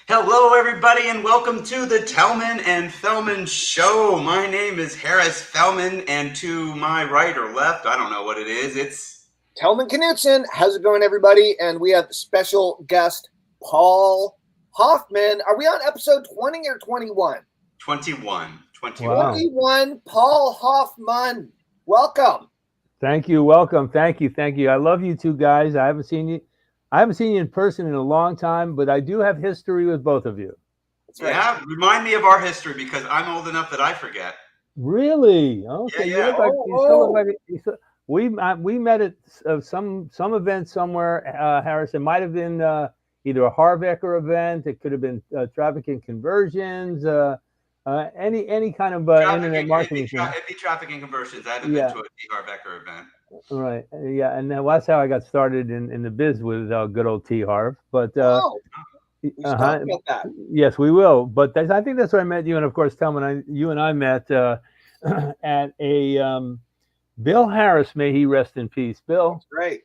Hello, everybody, and welcome to the Tellman and Fellman Show. My name is Harris Fellman, and to my right or left, I don't know what it is. It's Tellman Knutson. How's it going, everybody? And we have special guest Paul Hoffman. Are we on episode 20 or 21? 21. 21. Paul Hoffman. Welcome. Thank you. Welcome. Thank you. I love you two guys. I haven't seen you in person in a long time, but I do have history with both of you. That's right. Yeah, remind me of our history because I'm old enough that I forget. Really? Okay. Yeah. We met at some event somewhere, Harris. It might have been either a Harvecker event. It could have been trafficking conversions. Any kind of internet marketing. It'd be trafficking conversions. I haven't been to a T. Harvecker event. Right. Yeah. And that's how I got started in the biz with good old T. Harv. But about that. Yes, we will. But I think that's where I met you. And of course, Tellman, you and I met at a Bill Harris, may he rest in peace. Bill. That's right.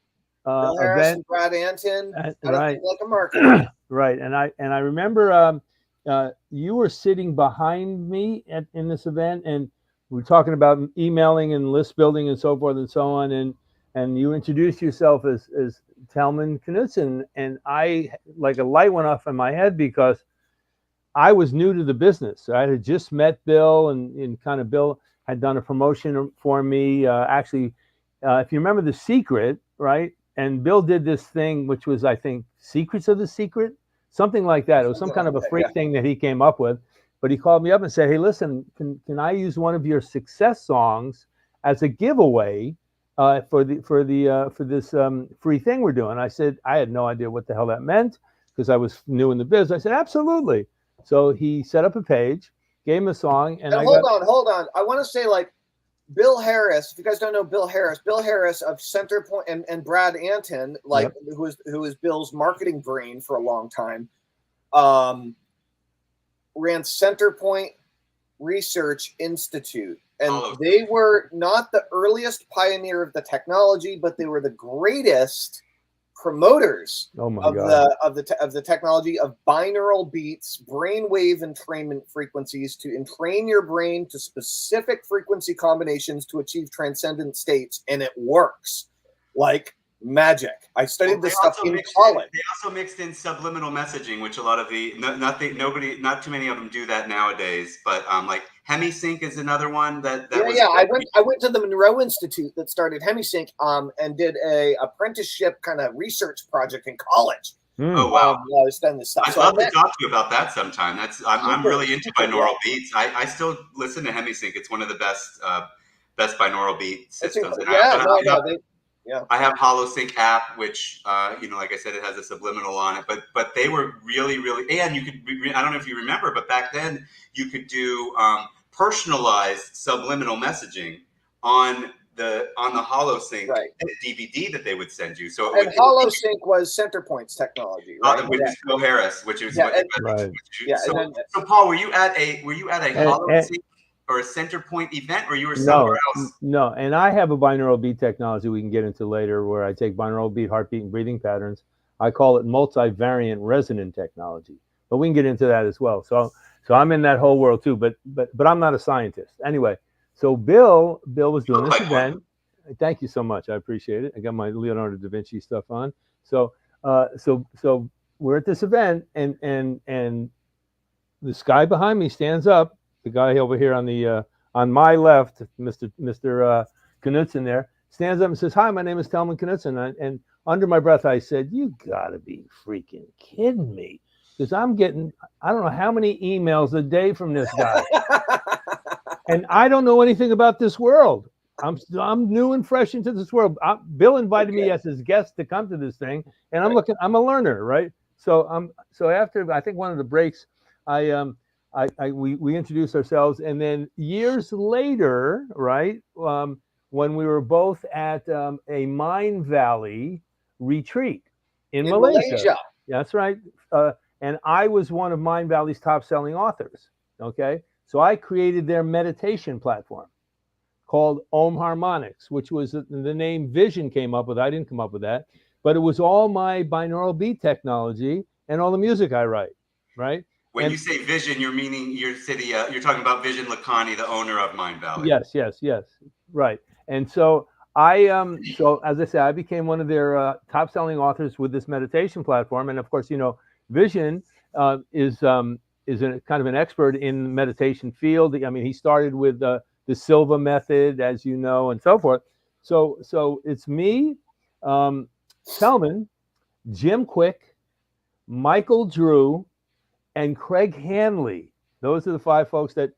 Bill Harris and Brad Anton. Right. Like a marketer. Right. And I remember you were sitting behind me in this event, and we were talking about emailing and list building and so forth and so on. And you introduced yourself as Tellman Knutson, and I, like a light went off in my head because I was new to the business. I had just met Bill, and kind of Bill had done a promotion for me. Actually, if you remember The Secret, right? And Bill did this thing, which was, I think, Secrets of the Secret, something like that. It was some kind of a freak thing that he came up with. But he called me up and said, "Hey, listen, can I use one of your success songs as a giveaway for this free thing we're doing?" I said, I had no idea what the hell that meant because I was new in the biz. I said, absolutely. So he set up a page, gave him a song, and hold on. I want to say, like, Bill Harris. If you guys don't know Bill Harris of Centerpoint and Brad Anton, like, yep, who was Bill's marketing brain for a long time. Ran Centerpoint Research Institute, and they were not the earliest pioneer of the technology, but they were the greatest promoters of the technology of binaural beats, brainwave entrainment frequencies to entrain your brain to specific frequency combinations to achieve transcendent states, and it works like magic. I studied this stuff in college. They also mixed in subliminal messaging, which a lot of not too many of them do that nowadays. But like HemiSync is another one that I went to the Monroe Institute that started HemiSync and did a apprenticeship kind of research project in college. Oh wow! I was studying this stuff. I'd love to talk to you about that sometime. I'm really into binaural beats. I still listen to HemiSync. It's one of the best binaural beat systems. Yeah. I have HoloSync app, which, like I said, it has a subliminal on it, but they were really, and you could, I don't know if you remember, but back then you could do personalized subliminal messaging on the HoloSync DVD that they would send you. So HoloSync was Centerpoint's technology, right? Which is Bill Harris, which is So Paul, were you at a HoloSync or a Centerpoint event, or you were somewhere else? No, and I have a binaural beat technology we can get into later, where I take binaural beat, heartbeat, and breathing patterns. I call it multivariant resonant technology, but we can get into that as well. So I'm in that whole world too, but I'm not a scientist. Anyway, so Bill was doing this event. Thank you so much. I appreciate it. I got my Leonardo da Vinci stuff on. So we're at this event, and this guy behind me stands up. The guy over here on my left, Mr. Knutson there, stands up and says, "Hi, my name is Tellman Knutson." And under my breath, I said, "You gotta be freaking kidding me," because I'm getting, I don't know how many emails a day from this guy, and I don't know anything about this world. I'm new and fresh into this world. Bill invited me as his guest to come to this thing, and I'm a learner, right? So after I think one of the breaks, we introduced ourselves, and then years later, right, when we were both at a Mind Valley retreat in Malaysia. That's right. And I was one of Mind Valley's top-selling authors. Okay, so I created their meditation platform called Om Harmonics, which was the name Vision came up with. I didn't come up with that, but it was all my binaural beat technology and all the music I write. right? When you say Vision, you're meaning your city. You're talking about Vision Lakhani, the owner of Mind Valley. Yes, right. And so so as I said, I became one of their top-selling authors with this meditation platform. And of course, Vision is kind of an expert in the meditation field. I mean, he started with the Silva method, as you know, and so forth. So it's me, Tellman, Jim Quick, Michael Drew, and Craig Hanley. Those are the 5 folks that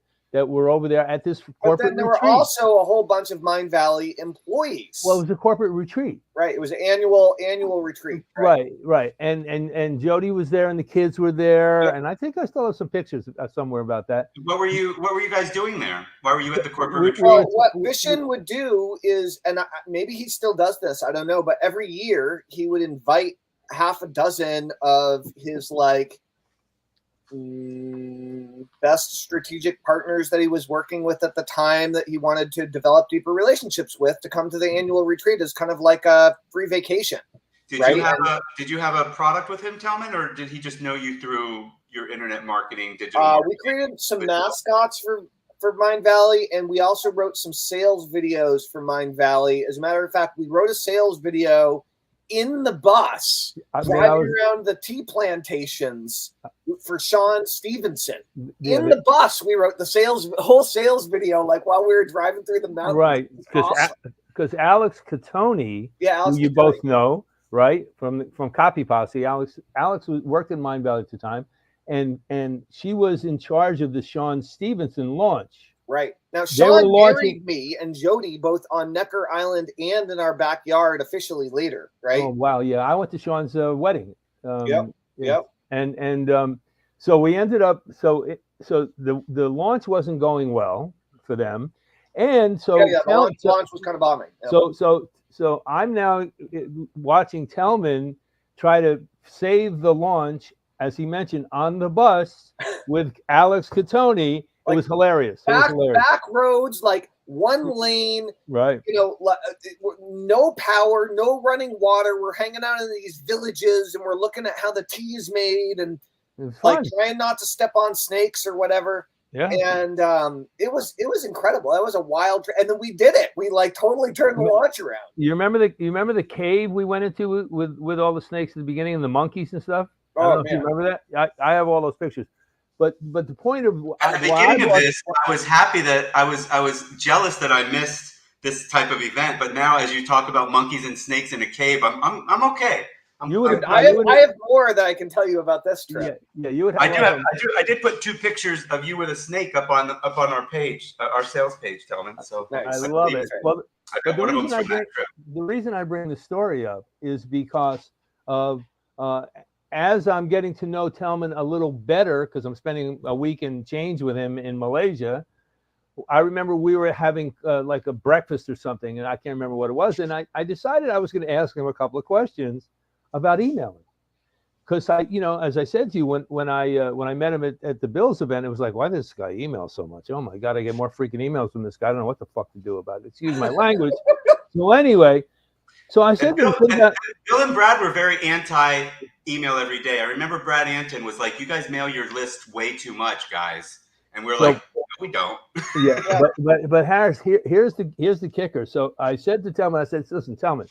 were over there at this corporate retreat. But then there were also a whole bunch of Mind Valley employees. Well, it was a corporate retreat. Right. It was an annual retreat. Right. And Jody was there and the kids were there. Yep. And I think I still have some pictures somewhere about that. What were you guys doing there? Why were you at the corporate retreat? Well, what Vision would do is, and maybe he still does this, I don't know, but every year he would invite half a dozen of his best strategic partners that he was working with at the time that he wanted to develop deeper relationships with to come to the annual retreat as kind of like a free vacation. Did you have a product with him, Tellman, or did he just know you through your internet marketing, digital marketing? We created some mascots for Mind Valley, and we also wrote some sales videos for Mind Valley. As a matter of fact, we wrote a sales video in the bus driving around the tea plantations for Sean Stevenson. In the bus, we wrote the whole sales video, like while we were driving through the mountains. Right, because Alex Catoni, who you both know, right, from Copy Posse. Alex worked in Mind Valley at the time, and she was in charge of the Sean Stevenson launch. Right. Now, Sean married me and Jody both on Necker Island and in our backyard officially later, right? Oh, wow. Yeah. I went to Sean's wedding. Yep. And so we ended up, so the launch wasn't going well for them. And so the launch was kind of bombing. Yep. So I'm now watching Tellman try to save the launch, as he mentioned, on the bus with Alex Catoni. It was hilarious. Back roads, like one lane, right? No power, no running water. We're hanging out in these villages, and we're looking at how the tea is made, and trying not to step on snakes or whatever. Yeah. And it was incredible. That was a wild trip, and then we did it. We totally turned the launch around. You remember the cave we went into with all the snakes at the beginning and the monkeys and stuff? I don't know if you remember that. I have all those pictures. But the point of at the beginning of this, I was happy that I was jealous that I missed this type of event. But now, as you talk about monkeys and snakes in a cave, I'm okay. I have more that I can tell you about this trip. Yeah, you would. I did put 2 pictures of you with a snake up on our page, our sales page, Tellman. So I love it. Well, the reason I bring the story up is because of as I'm getting to know Tellman a little better, because I'm spending a week and change with him in Malaysia, I remember we were having like a breakfast or something, and I can't remember what it was. And I decided I was going to ask him a couple of questions about emailing. Because as I said to you, when I met him at the Bills event, it was like, why does this guy email so much? Oh my God, I get more freaking emails from this guy. I don't know what the fuck to do about it. Excuse my language. So anyway, so I said Bill and Brad were very anti-email every day. I remember Brad Anton was like, "You guys mail your list way too much, guys," and we're like, no, "We don't." Yeah, but Harris, here's the kicker. So I said to Tellman, I said, "Listen, Tellman,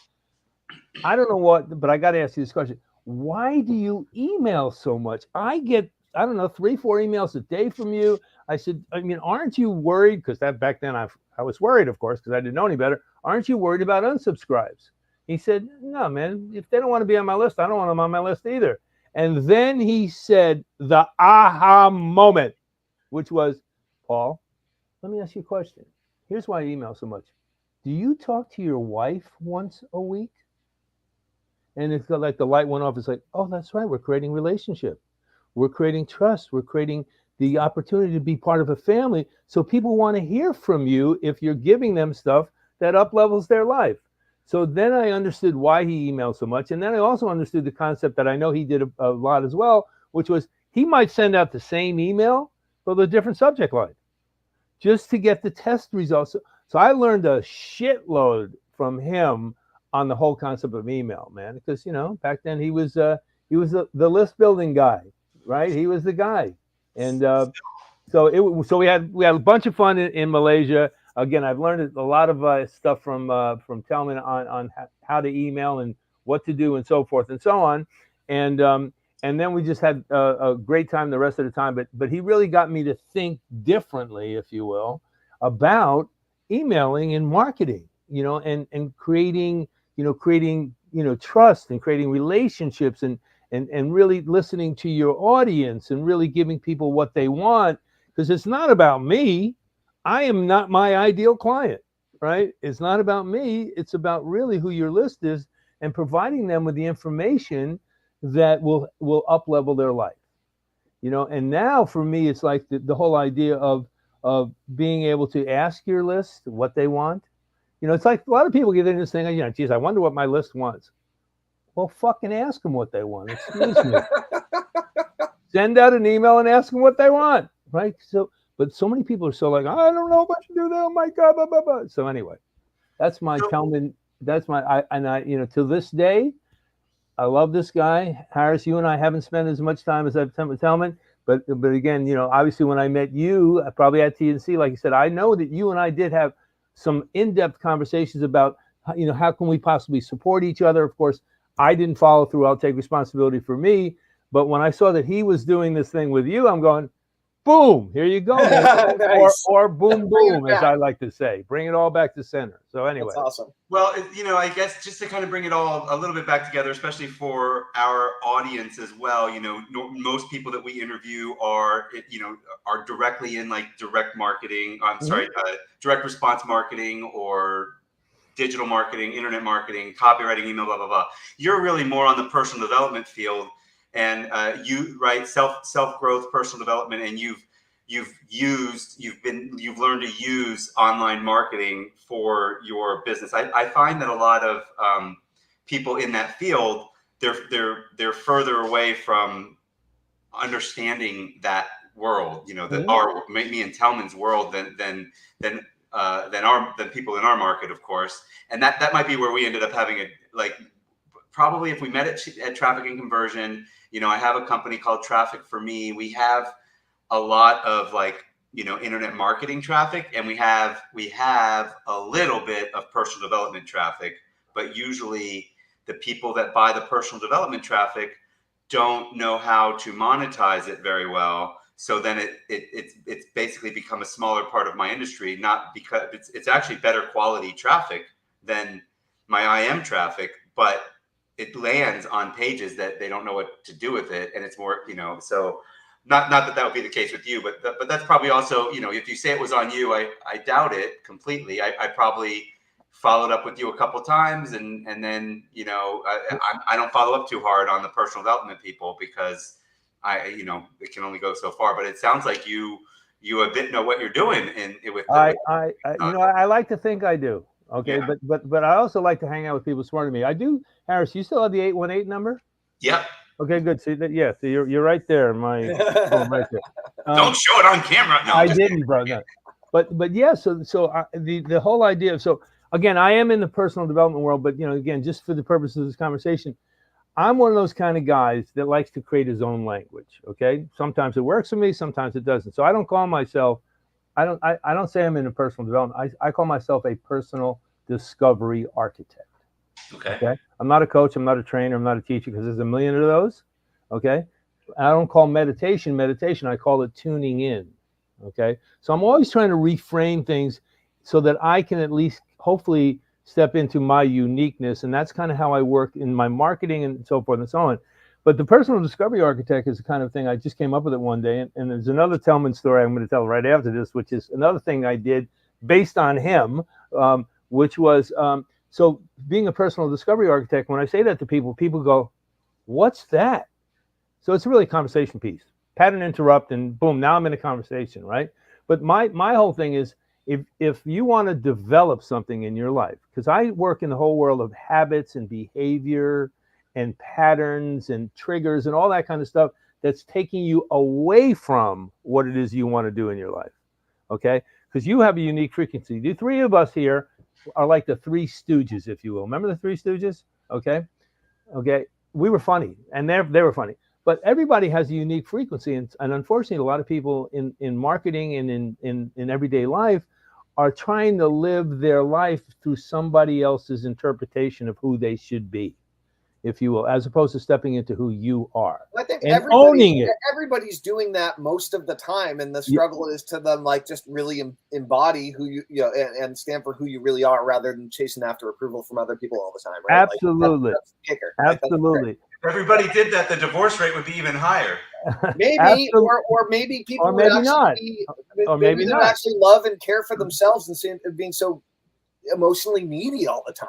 I don't know what, but I got to ask you this question. Why do you email so much? I get, I don't know, 3-4 emails a day from you." I said, I mean, aren't you worried? Because back then I was worried, of course, because I didn't know any better. Aren't you worried about unsubscribes? He said, "No, man, if they don't want to be on my list, I don't want them on my list either." And then he said the aha moment, which was, "Paul, let me ask you a question. Here's why I email so much. Do you talk to your wife once a week?" And it's like the light went off. It's like, oh, that's right. We're creating relationship. We're creating trust. We're creating the opportunity to be part of a family. So people want to hear from you if you're giving them stuff that up-levels their life. So then I understood why he emailed so much. And then I also understood the concept that I know he did a lot as well, which was he might send out the same email with a different subject line just to get the test results. So I learned a shitload from him on the whole concept of email, man, because, back then he was the list building guy. right? He was the guy. And so we had a bunch of fun in Malaysia. Again, I've learned a lot of stuff from Tellman on how to email and what to do and so forth and so on. And then we just had a great time the rest of the time. But he really got me to think differently, if you will, about emailing and marketing, and creating trust and creating relationships and really listening to your audience and really giving people what they want, because it's not about me. I am not my ideal client, right? It's not about me. It's about really who your list is and providing them with the information that will up level their life, and now for me, it's like the whole idea of being able to ask your list what they want. It's like a lot of people get into this thing, geez, I wonder what my list wants. Well, fucking ask them what they want. Excuse me. Send out an email and ask them what they want, right? But so many people are so like, I don't know if I should do that. Oh my God, blah, blah, blah. So anyway, that's my Tellman. That's my, to this day, I love this guy. Harris, you and I haven't spent as much time as I've spent with Tellman. But again, obviously when I met you, probably at TNC, like you said, I know that you and I did have some in-depth conversations about, how can we possibly support each other? Of course, I didn't follow through. I'll take responsibility for me. But when I saw that he was doing this thing with you, I'm going, boom, here you go. Nice. or boom, boom, as I like to say. Bring it all back to center. So anyway. That's awesome. Well, I guess just to kind of bring it all a little bit back together, especially for our audience as well, most people that we interview are directly in like direct marketing. Direct response marketing or digital marketing, internet marketing, copywriting, email, blah, blah, blah. You're really more on the personal development field. And self-growth, personal development, and you've learned to use online marketing for your business. I find that a lot of people in that field, they're further away from understanding that world, me and Tellman's world than people in our market, of course. And that might be where we ended up having probably if we met at Traffic and Conversion. I have a company called Traffic for Me. We have a lot of internet marketing traffic, and we have a little bit of personal development traffic, but usually the people that buy the personal development traffic don't know how to monetize it very well. So then it's basically become a smaller part of my industry, not because it's actually better quality traffic than my IM traffic, but it lands on pages that they don't know what to do with it. And it's more, so not that would be the case with you, but that's probably also, if you say it was on you, I doubt it completely. I probably followed up with you a couple times and then, I don't follow up too hard on the personal development people because it can only go so far, but it sounds like you a bit know what you're doing I like to think I do. Okay. Yeah. But I also like to hang out with people smarter than me. I do. Harris, you still have the 818 number? Yep. Okay, good. So so you're right there. My phone right there. Don't show it on camera. No, I didn't, bro. No. But yeah. So the whole idea. So again, I am in the personal development world, but again, just for the purpose of this conversation, I'm one of those kind of guys that likes to create his own language. Okay. Sometimes it works for me. Sometimes it doesn't. So I don't call myself. I don't say I'm in a personal development. I call myself a personal discovery architect. Okay. I'm not a coach. I'm not a trainer. I'm not a teacher because there's a million of those. Okay. I don't call meditation. I call it tuning in. Okay. So I'm always trying to reframe things so that I can at least hopefully step into my uniqueness. And that's kind of how I work in my marketing and so forth and so on. But the personal discovery architect is the kind of thing I just came up with it one day. And there's another Tellman story I'm going to tell right after this, which is another thing I did based on him, which was, so being a personal discovery architect, when I say that to people go, what's that? So it's really a conversation piece. Pattern interrupt and boom, now I'm in a conversation, right? But my whole thing is if you want to develop something in your life, because I work in the whole world of habits and behavior and patterns and triggers and all that kind of stuff that's taking you away from what it is you want to do in your life, okay? Because you have a unique frequency. The three of us here are like the Three Stooges, if you will. Remember the Three Stooges? Okay. We were funny, and they were funny. but everybody has a unique frequency, and unfortunately, a lot of people in marketing and in everyday life are trying to live their life through somebody else's interpretation of who they should be, if you will, as opposed to stepping into who you are. I think and owning it. Everybody's doing that most of the time, and the struggle is to them like just really embody who you know and stand for who you really are, rather than chasing after approval from other people all the time. Right? Absolutely, that's the kicker. Absolutely. If everybody did that, the divorce rate would be even higher. Maybe, or maybe people or maybe would not, or maybe they not actually love and care for themselves instead of being so emotionally needy all the time.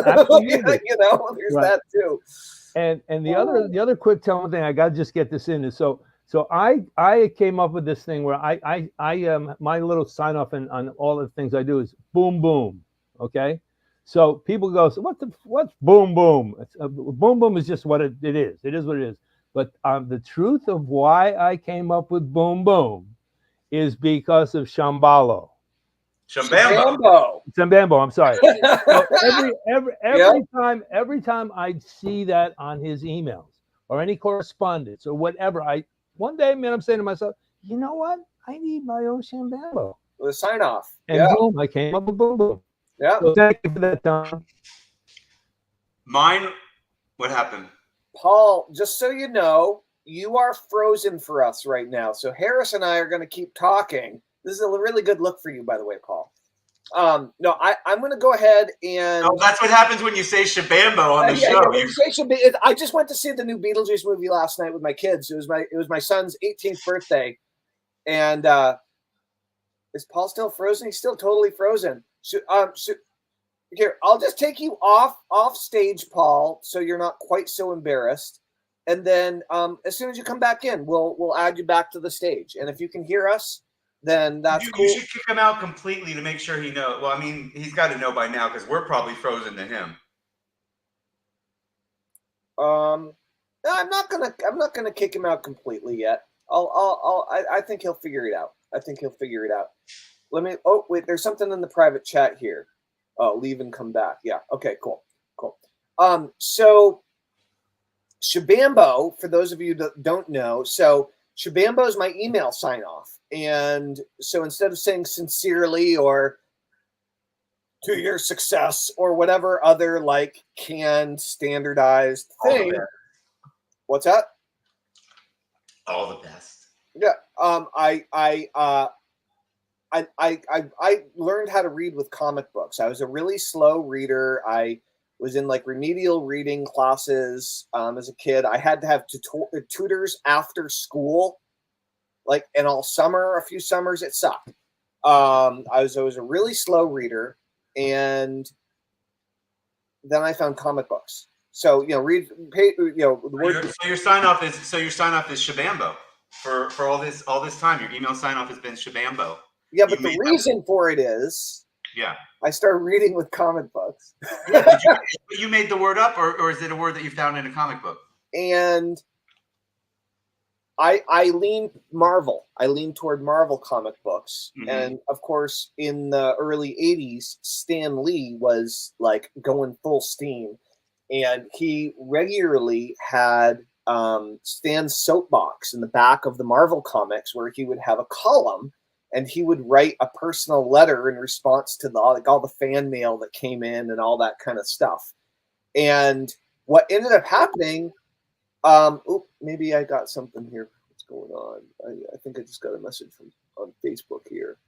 Absolutely. You know, there's that too. And the other quick Tellman thing, I got to just get this in, is so I came up with this thing where I my little sign off on all the things I do is boom boom. Okay, so people go, so what's boom boom? Boom boom is just what it is. It is what it is. But the truth of why I came up with boom boom is because of Shambhala. Shambambo, I'm sorry. So every time I'd see that on his emails or any correspondence or whatever, one day, man, I'm saying to myself, you know what? I need my own Shambambo. The sign off. And boom, I came up with boom boom. Yeah. So thank you for that, Tom. Mine, what happened? Paul, just so you know, you are frozen for us right now. So Harris and I are going to keep talking. This is a really good look for you, by the way, Paul. No, I'm going to go ahead and. Oh, that's what happens when you say Shabambo on the show. I just went to see the new Beetlejuice movie last night with my kids. It was my son's 18th birthday, and is Paul still frozen? He's still totally frozen. Here, I'll just take you off stage, Paul, so you're not quite so embarrassed. And then as soon as you come back in, we'll add you back to the stage. And if you can hear us, then that's cool. You should kick him out completely to make sure he knows. Well, I mean, he's got to know by now because we're probably frozen to him. No, I'm not gonna kick him out completely yet. I think he'll figure it out. Let me. Oh wait, there's something in the private chat here. Oh, leave and come back. Yeah. Okay. Cool. So Shabambo, for those of you that don't know, so Shabambo is my email sign off. And so instead of saying sincerely or to your success or whatever other like canned standardized thing. What's that? All the best. Yeah. I learned how to read with comic books. I was a really slow reader. I was in like remedial reading classes as a kid. I had to have tutors after school, like, and all summer, a few summers, it sucked. I was a really slow reader, and then I found comic books. So the word. So your sign off is Shabambo for all this time. Your email sign off has been Shabambo. Yeah, but the reason for it is, I started reading with comic books. You made the word up, or is it a word that you found in a comic book? And I lean Marvel. I lean toward Marvel comic books. Mm-hmm. And of course, in the early 80s, Stan Lee was like going full steam. And he regularly had Stan's soapbox in the back of the Marvel comics, where he would have a column and he would write a personal letter in response to all the fan mail that came in and all that kind of stuff. And what ended up happening, maybe I got something here. What's going on? I think I just got a message on Facebook here.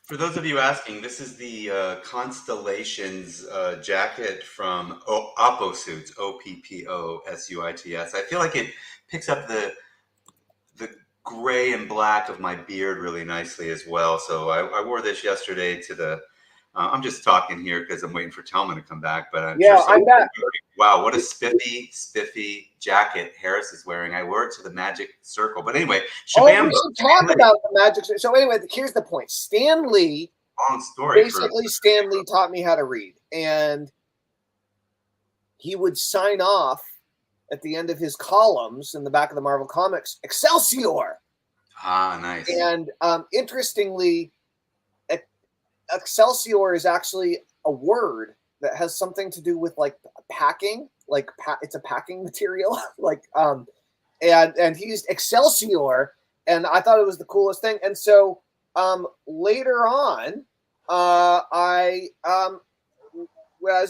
For those of you asking, this is the Constellations jacket from Opposuits, Opposuits. I feel like it picks up the gray and black of my beard really nicely as well. So I wore this yesterday to the. I'm just talking here because I'm waiting for Tellman to come back. But I'm back. Wow, what a spiffy jacket Harris is wearing. I wore it to the Magic Circle. But anyway, Shabambo. We should talk about the Magic Circle. So anyway, here's the point. Stan Lee. Long story. Basically, Stan Lee taught me how to read, and he would sign off at the end of his columns in the back of the Marvel Comics, Excelsior. Ah, nice. And interestingly, Excelsior is actually a word that has something to do with like packing, like it's a packing material, like and he used Excelsior, and I thought it was the coolest thing. And so later on, as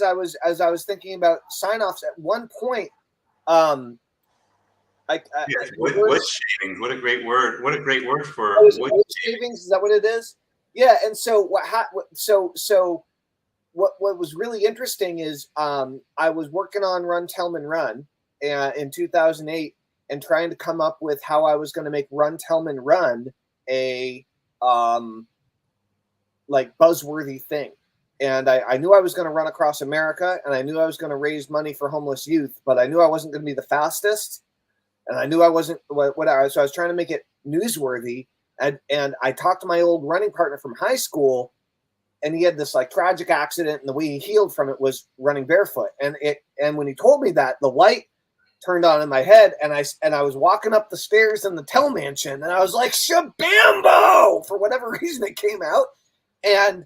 I was thinking about sign-offs at one point, yes, wood shavings. What a great word! What a great word for wood shavings. Is that what it is? Yeah. And so what was really interesting is I was working on Run Tellman Run in 2008 and trying to come up with how I was going to make Run Tellman Run a like buzzworthy thing. And I knew I was going to run across America, and I knew I was going to raise money for homeless youth, but I knew I wasn't going to be the fastest, and I knew I wasn't whatever. So I was trying to make it newsworthy, and I talked to my old running partner from high school, and he had this like tragic accident, and the way he healed from it was running barefoot. And when he told me that, the light turned on in my head, and I was walking up the stairs in the Tell Mansion, and I was like, Shabambo! For whatever reason, it came out, and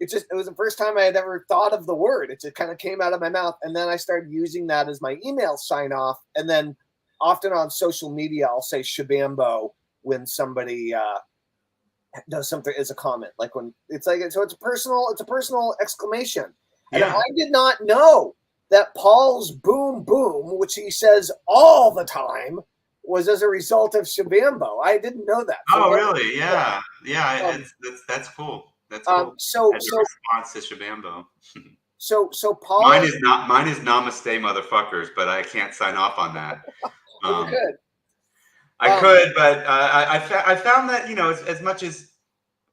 it was the first time I had ever thought of the word. It just kind of came out of my mouth. And then I started using that as my email sign off. And then often on social media, I'll say Shabambo when somebody does something as a comment. Like when it's like, so it's a personal exclamation. And I did not know that Paul's boom boom, which he says all the time, was as a result of Shabambo. I didn't know that. Oh, really? Yeah. Yeah. That's cool. That's cool. So response to Shabambo. So Paul. Mine is Namaste, motherfuckers, but I can't sign off on that. You could. I could, but I found that as much as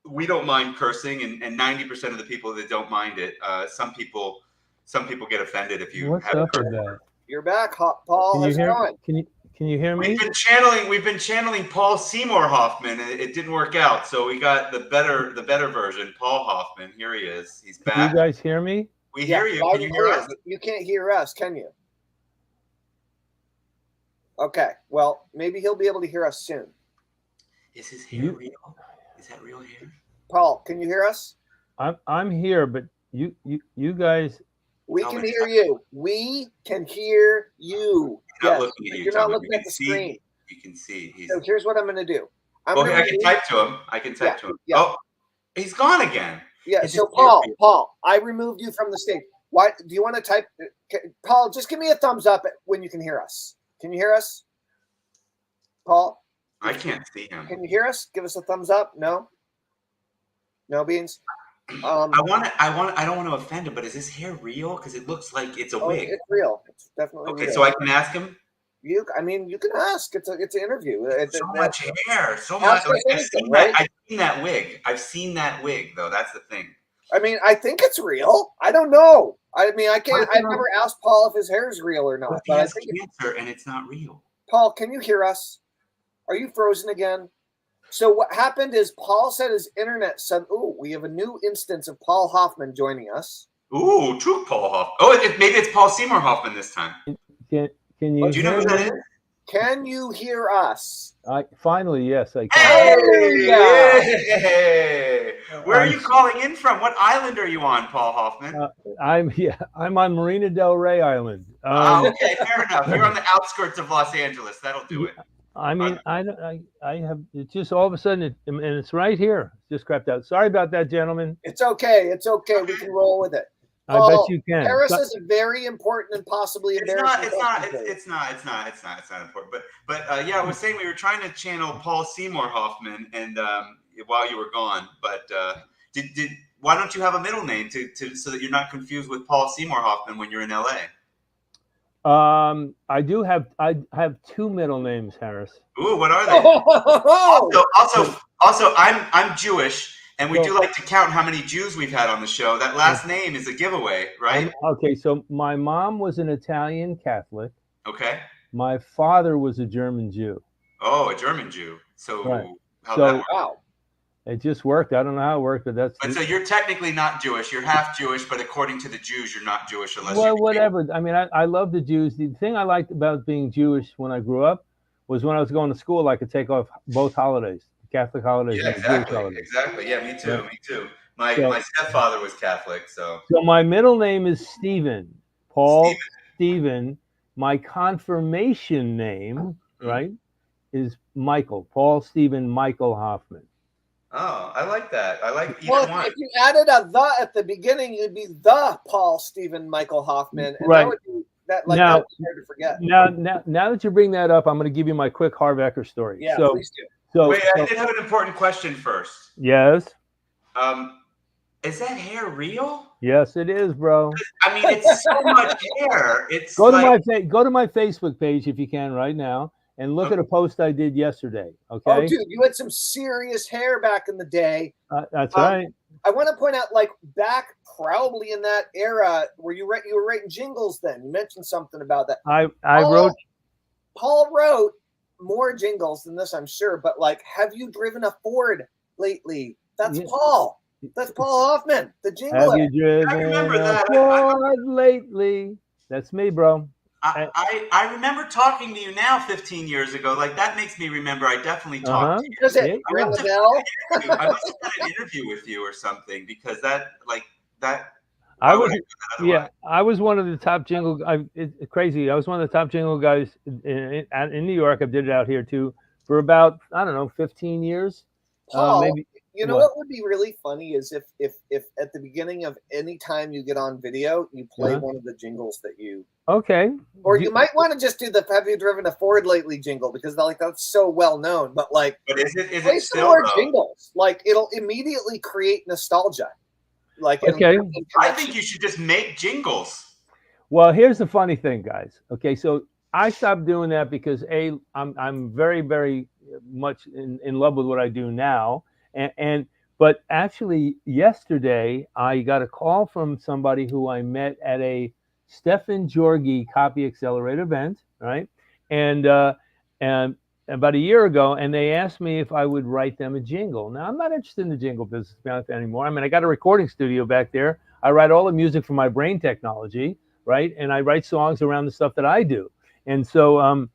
we don't mind cursing, and 90% of the people that don't mind it, some people get offended if you. What's up with that? You're back, Paul. How's it going? Can you hear me? We've been channeling Paul Seymour Hoffman, and it didn't work out. So we got the better version, Paul Hoffman. Here he is. He's back. Can you guys hear me? We hear you. Can you hear us? You can't hear us, can you? Okay. Well, maybe he'll be able to hear us soon. Is his hair real? Is that real hair? Paul, can you hear us? I'm here, but you guys. We can hear you. We can hear you. You're not looking at you. You're not looking at the screen. You can see. So here's what I'm going to do. I can type to him. Yeah. Oh, he's gone again. Yeah. So Paul, I removed you from the stage. Why do you want to type? Paul, just give me a thumbs up when you can hear us. Can you hear us, Paul? I can't see him. Can you hear us? Give us a thumbs up. No beans. I don't want to offend him, but is his hair real? Because it looks like it's a wig. It's real. It's definitely okay. Real. So I can ask him. You can ask. It's an interview. So much hair. So much. I've seen that wig. I've seen that wig, though. That's the thing. I mean, I think it's real. I don't know. I mean, I've never asked Paul if his hair is real or not. But he has cancer, and it's not real. Paul, can you hear us? Are you frozen again? So what happened is Paul said his internet said, "Ooh, we have a new instance of Paul Hoffman joining us." Ooh, true Paul Hoffman. Oh, maybe it's Paul Seymour Hoffman this time. Can you? Do you know who that is? Can you hear us? Finally, yes, I can. Hey! Where are you calling in from? What island are you on, Paul Hoffman? I'm on Marina Del Rey Island. Okay, fair enough. You're on the outskirts of Los Angeles. That'll do it. I mean, I have it's just all of a sudden, and it's right here. Just crapped out. Sorry about that, gentlemen. It's okay. It's okay. We can roll with it. I bet you can. Paris is a very important and possibly embarrassing. It's not important. But yeah, I was saying we were trying to channel Paul Seymour Hoffman, and while you were gone. But why don't you have a middle name so that you're not confused with Paul Seymour Hoffman when you're in LA? I have two middle names, Harris. Ooh, what are they? Also, I'm Jewish, and we do like to count how many Jews we've had on the show. That last name is a giveaway, right? Okay, so my mom was an Italian Catholic. Okay. My father was a German Jew. Oh, a German Jew. So how'd that work? Wow. It just worked. I don't know how it worked, but that's. But so you're technically not Jewish. You're half Jewish, but according to the Jews, you're not Jewish unless. Well, whatever. I mean, I love the Jews. The thing I liked about being Jewish when I grew up was when I was going to school, I could take off both holidays, the Catholic holidays and the Jewish holidays. Exactly. Yeah, me too. Yeah. Me too. My stepfather was Catholic, so. So my middle name is Stephen, Paul Stephen. Stephen. My confirmation name, right, is Michael, Paul Stephen Michael Hoffman. Oh, I like that. I like either one. If you added a "the" at the beginning, you'd be the Paul Stephen Michael Hoffman, and right. that would be that. Like that would be hard to forget. Now that you bring that up, I'm going to give you my quick Harvecker story. Yeah, so, please do. Wait, I did have an important question first. Yes. Is that hair real? Yes, it is, bro. I mean, it's so much hair. It's go to my Facebook page if you can right now and look at a post I did yesterday. Okay. Oh, dude, you had some serious hair back in the day. That's right. I want to point out, like back probably in that era where you were writing jingles. Then you mentioned something about that. Paul wrote more jingles than this, I'm sure. But like, have you driven a Ford lately? That's Paul. That's Paul Hoffman, the jingle. Have you driven I remember that. Ford lately? That's me, bro. I remember talking to you now 15 years ago. Like, that makes me remember. I definitely talked to you. Does it ring the bell? I must have had an interview with you or something, because that. I was one of the top jingle. It's crazy. I was one of the top jingle guys in New York. I did it out here too for about, I don't know, 15 years. Paul, maybe. You know what would be really funny is if at the beginning of any time you get on video, you play one of the jingles that you. Okay. Or you might want to just do the "Have you driven a Ford lately" jingle, because that's so well known. But is play it some still more jingles? Like, it'll immediately create nostalgia. Like, okay. I think you should just make jingles. Well, here's the funny thing, guys. Okay, so I stopped doing that because I'm very, very much in love with what I do now. But actually yesterday I got a call from somebody who I met at a Stefan Jorgi Copy Accelerator event, right? And about a year ago, and they asked me if I would write them a jingle. Now, I'm not interested in the jingle business anymore. I mean, I got a recording studio back there. I write all the music for my brain technology, right? And I write songs around the stuff that I do. And so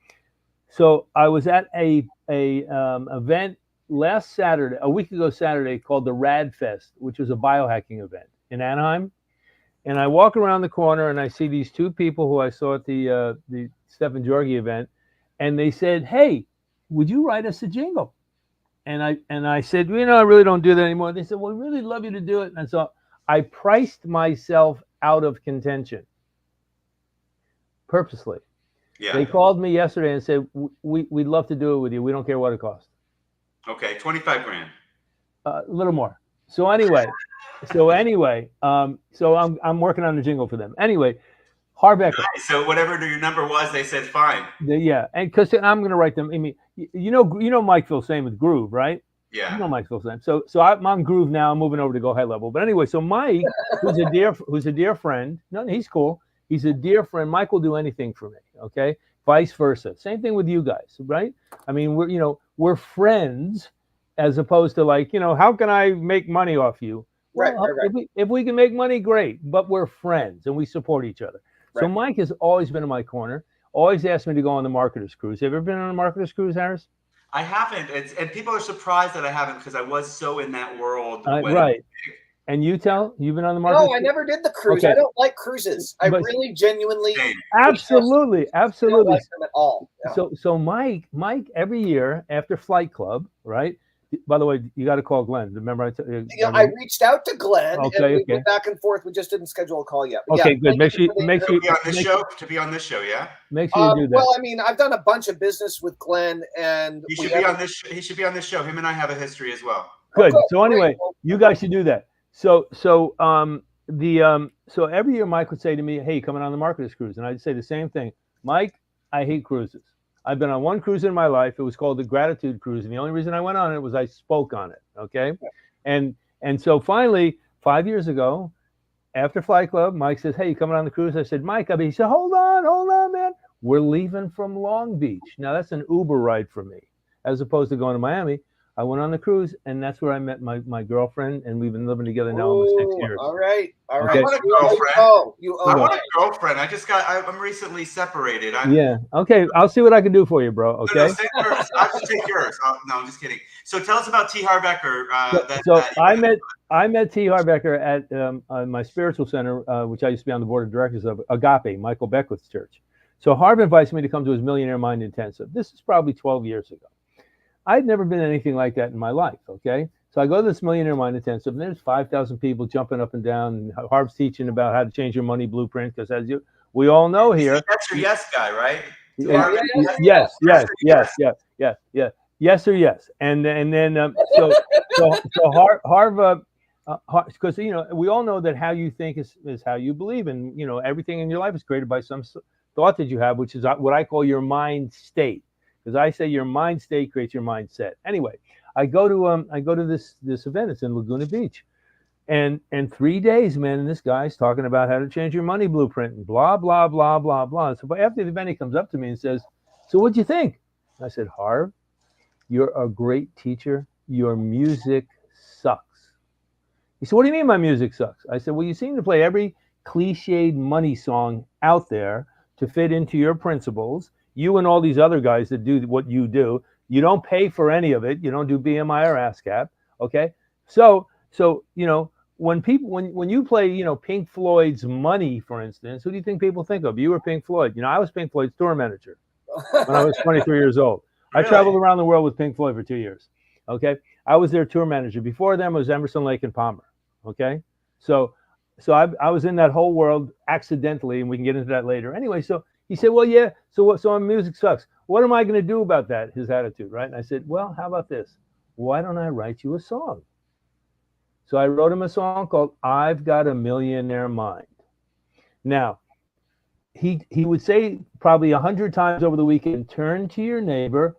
I was at a event last Saturday, a week ago Saturday, called the Rad Fest, which was a biohacking event in Anaheim. And I walk around the corner and I see these two people who I saw at the Stefan Jorgi event, and they said, "Hey, would you write us a jingle?" And I said, I really don't do that anymore. They said, "Well, we really love you to do it." And so I priced myself out of contention purposely. Yeah. They called me yesterday and said, we'd love to do it with you. We don't care what it costs. Okay, 25 grand. A little more. So anyway, so I'm working on the jingle for them. Anyway, Harvecker. Nice. So whatever your number was, they said fine. Yeah, and because I'm going to write them. I mean, you know Mike Philsame with Groove, right? Yeah. You know Mike Philsame. So I'm on Groove now. I'm moving over to Go High Level. But anyway, so Mike, who's a dear friend. No, he's cool. He's a dear friend. Mike will do anything for me. Okay. Vice versa. Same thing with you guys, right? I mean, we're friends, as opposed to how can I make money off you? Right. If we can make money, great. But we're friends and we support each other. Right. So Mike has always been in my corner. Always asked me to go on the Marketer's Cruise. Have you ever been on a Marketer's Cruise, Harris? I haven't. And people are surprised that I haven't, because I was so in that world. Right. And you've been on the Marketer's Cruise? No, I never did the cruise. Okay. I don't like cruises. I really genuinely. Absolutely. I don't like them at all. Yeah. So Mike, every year after Flight Club, right? By the way, you got to call Glenn. Remember, I reached out to Glenn. And we went back and forth. We just didn't schedule a call yet. But okay, good. Make sure to be on this show. Yeah. Make sure you do that. Well, I mean, I've done a bunch of business with Glenn, and he should be on this. He should be on this show. Him and I have a history as well. Good. Okay, so anyway, you guys should do that. So every year Mike would say to me, "Hey, coming on the Marketer's Cruise," and I'd say the same thing. Mike, I hate cruises. I've been on one cruise in my life. It was called the Gratitude Cruise, and the only reason I went on it was I spoke on it. Okay, and so finally, 5 years ago, after Flight Club, Mike says, "Hey, you coming on the cruise?" I said, "Mike," he said, "Hold on, man. We're leaving from Long Beach. Now that's an Uber ride for me, as opposed to going to Miami." I went on the cruise, and that's where I met my girlfriend, and we've been living together now almost 6 years. All right. Okay. I want a girlfriend. I want a girlfriend. I'm recently separated. Yeah. Okay. I'll see what I can do for you, bro. Okay. No, take yours. I'll just take yours. No, I'm just kidding. So tell us about T. Harbecker. I met T. Harbecker at my spiritual center, which I used to be on the board of directors of, Agape, Michael Beckwith's church. So Harv invites me to come to his Millionaire Mind Intensive. This is probably 12 years ago. I'd never been anything like that in my life, okay? So I go to this Millionaire Mind Intensive, and there's 5,000 people jumping up and down, and Harv's teaching about how to change your money blueprint, because we all know here. Yes or yes guy, right? Yes. Yes or yes. And then so Harv, because we all know that how you think is how you believe, and everything in your life is created by some thought that you have, which is what I call your mind state. Because I say your mind state creates your mindset. Anyway, I go to this event. It's in Laguna Beach, and 3 days, man. And this guy's talking about how to change your money blueprint and blah blah blah blah blah. So after the event, he comes up to me and says, "So what'd you think?" I said, "Harv, you're a great teacher. Your music sucks." He said, "What do you mean my music sucks?" I said, "Well, you seem to play every cliched money song out there to fit into your principles. You and all these other guys that do what you do, you don't pay for any of it. You don't do BMI or ASCAP. Okay. So, when you play, Pink Floyd's Money, for instance, who do you think people think of? You or Pink Floyd? I was Pink Floyd's tour manager when I was 23 years old. Really? I traveled around the world with Pink Floyd for 2 years. Okay. I was their tour manager. Before them was Emerson, Lake and Palmer. Okay. So I was in that whole world accidentally, and we can get into that later. Anyway, so he said, "Well, yeah, so my music sucks. What am I going to do about that?" His attitude, right? And I said, "Well, how about this? Why don't I write you a song?" So I wrote him a song called "I've Got a Millionaire Mind." Now, he would say probably 100 times over the weekend, turn to your neighbor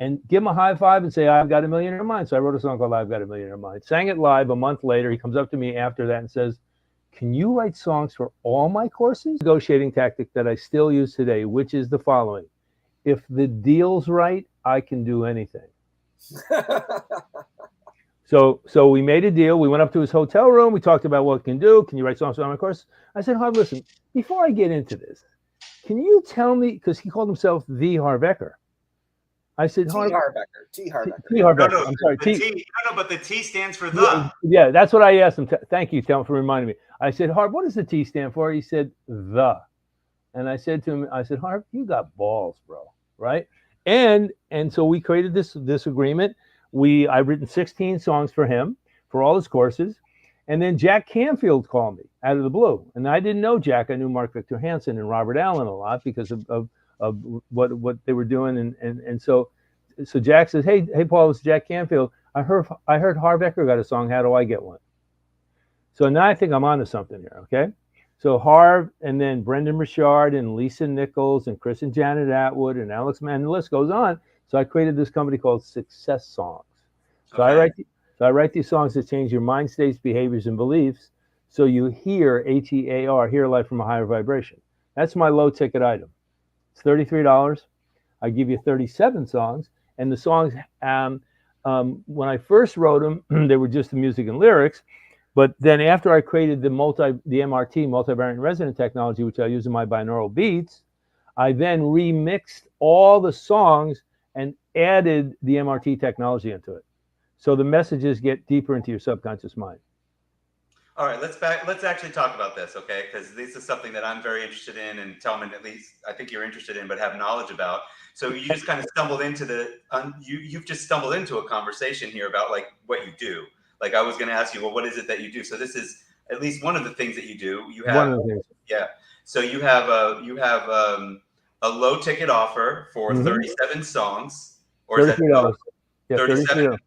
and give him a high five and say, "I've got a millionaire mind." So I wrote a song called "I've Got a Millionaire Mind." Sang it live a month later. He comes up to me after that and says, "Can you write songs for all my courses?" Negotiating tactic that I still use today, which is the following: if the deal's right, I can do anything. So we made a deal. We went up to his hotel room. We talked about what it can do. Can you write songs for all my courses? I said, "Harv, listen, before I get into this, can you tell me," because he called himself the Harbecker. I said, T. Harbecker. T. Harbecker. No, I'm sorry. But the T stands for the. Yeah, that's what I asked him. Thank you, Tellman, for reminding me. I said, "Harv, what does the T stand for?" He said, "the." And I said to him, "Harv, you got balls, bro." Right? And so we created this agreement. I've written 16 songs for him for all his courses. And then Jack Canfield called me out of the blue. And I didn't know Jack. I knew Mark Victor Hansen and Robert Allen a lot because of what they were doing. And so Jack says, Hey, Paul, it's Jack Canfield. I heard Harbecker got a song. How do I get one? So now I think I'm onto something here. Okay. So Harv, and then Brendan Burchard and Lisa Nichols and Chris and Janet Atwood and Alex Mann, the list goes on. So I created this company called Success Songs. So okay. I write these songs that change your mind states, behaviors, and beliefs. So you hear HEAR, hear life from a higher vibration. That's my low ticket item. It's $33. I give you 37 songs. And the songs, when I first wrote them, they were just the music and lyrics. But then after I created the MRT, multivariant resonant technology, which I use in my binaural beats, I then remixed all the songs and added the MRT technology into it. So the messages get deeper into your subconscious mind. All right, let's actually talk about this, okay? Because this is something that I'm very interested in, and Tellman, at least I think you're interested in, but have knowledge about. So you just kind of stumbled into you've just stumbled into a conversation here about like what you do. Like I was going to ask you, well, what is it that you do? So this is at least one of the things that you do. You have one of the things. Yeah. So you have a low ticket offer for 37 songs, or is that $33? Yeah, 37?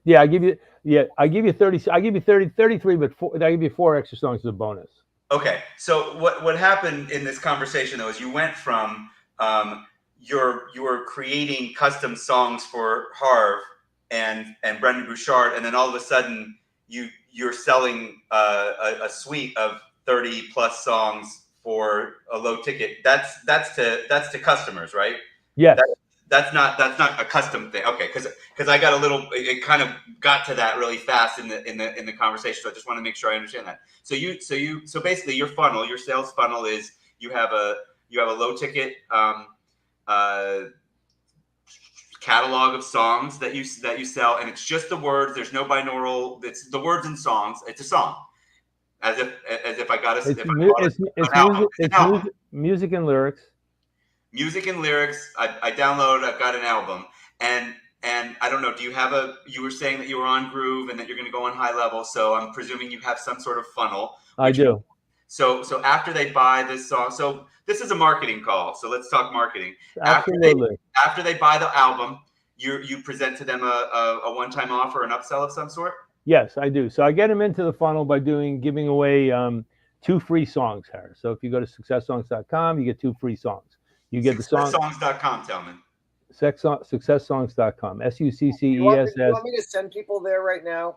Yeah, I give you 30. I give you 33, but I give you 4 extra songs as a bonus. Okay. So what happened in this conversation though is you went from you were creating custom songs for Harv and Brendan Burchard, and then all of a sudden you're selling a suite of 30 plus songs for a low ticket. That's to customers, right? Yes. That's not a custom thing. Okay, because I got it kind of got to that really fast in the conversation. So I just want to make sure I understand that. So basically your sales funnel is you have a low ticket catalog of songs that you sell, and it's just the words. There's no binaural. It's the words and songs. It's a song, as if I got a. It's music and lyrics. Music and lyrics. I download. I've got an album, and I don't know. Do you have a? You were saying that you were on Groove and that you're going to go on High Level. So I'm presuming you have some sort of funnel. I do. So after they buy this song, so this is a marketing call. So let's talk marketing. Absolutely. After they buy the album, you present to them a one-time offer, an upsell of some sort? Yes, I do. So I get them into the funnel by giving away 2 free songs, Harris. So if you go to successsongs.com, you get 2 free songs. You get the song. Successsongs.com, Tellman. Successsongs.com. SUCCESS. You want me to send people there right now?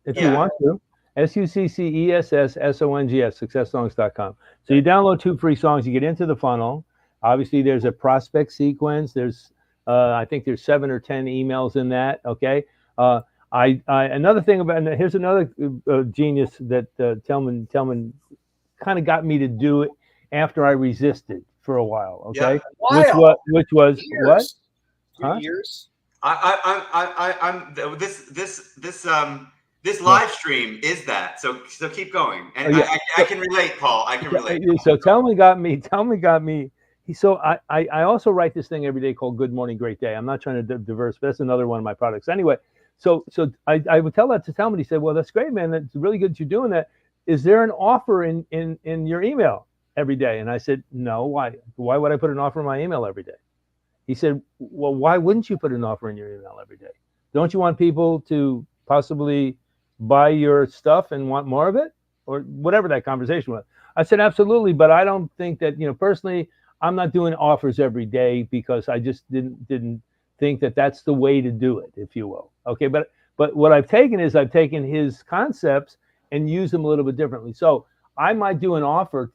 If you want to. SUCCESSSONGS, successsongs.com. So you download 2 free songs, you get into the funnel. Obviously, there's a prospect sequence. There's, I think there's 7 or 10 emails in that. Okay. Another thing about, and here's another genius that Tellman kind of got me to do it after I resisted for a while. Okay. Yeah. Which was years. What? 2 years. This live stream is that. So keep going. And I can relate, Paul. I can relate. So Tellman got me. So I also write this thing every day called Good Morning, Great Day. I'm not trying to diverse, but that's another one of my products. Anyway, so I would tell that to Tellman. He said, well, that's great, man. That's really good that you're doing that. Is there an offer in your email every day? And I said, no. Why? Why would I put an offer in my email every day? He said, well, why wouldn't you put an offer in your email every day? Don't you want people to possibly buy your stuff and want more of it, or whatever that conversation was? I said, absolutely. But I don't think that, personally, I'm not doing offers every day because I just didn't think that that's the way to do it, if you will. Okay. But what I've taken his concepts and used them a little bit differently. So I might do an offer,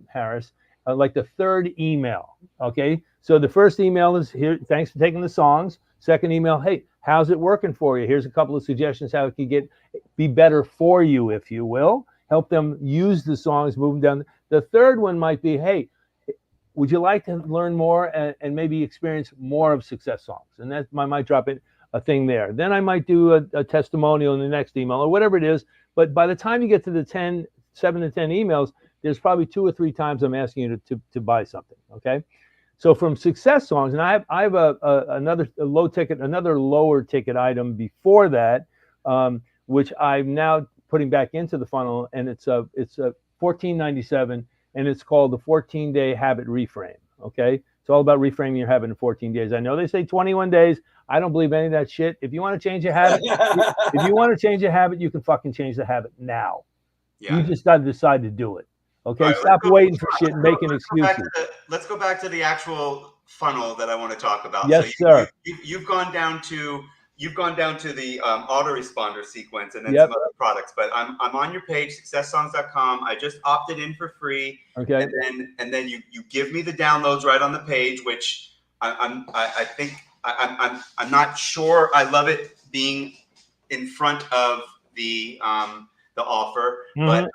Harris, like the 3rd email. Okay. So the first email is here. Thanks for taking the songs. Second email. Hey, how's it working for you? Here's a couple of suggestions how it could be better for you, if you will. Help them use the songs, move them down. The third one might be, hey, would you like to learn more and maybe experience more of Success Songs? And that I might drop in a thing there. Then I might do a testimonial in the next email or whatever it is. But by the time you get to the 7 to 10 emails, there's probably 2 or 3 times I'm asking you to buy something. Okay. So from Success Songs, and I have another lower ticket item before that, which I'm now putting back into the funnel, and it's a $14.97, and it's called the 14-day habit reframe. Okay, it's all about reframing your habit in 14 days. I know they say 21 days. I don't believe any of that shit. If you want to change your habit, you can fucking change the habit now. Yeah. You just got to decide to do it. Okay, right, stop waiting for shit and making excuses. Let's go back to the actual funnel that I want to talk about. Yes, sir. You've gone down to the autoresponder sequence and then some other products. But I'm on your page, successsongs.com. I just opted in for free. Okay. And then you give me the downloads right on the page, which I'm not sure. I love it being in front of the offer, but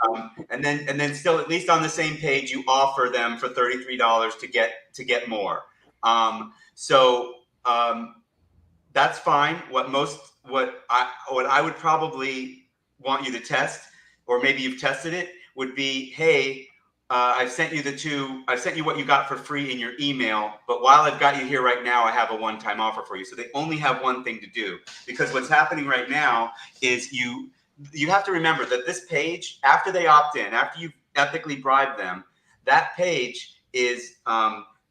and then still at least on the same page you offer them for $33 to get more. That's fine. What I would probably want you to test, or maybe you've tested it, would be, hey, I've sent you what you got for free in your email, but while I've got you here right now, I have a one-time offer for you. So they only have one thing to do, because what's happening right now is you have to remember that this page, after they opt in, after you've ethically bribed them, that page is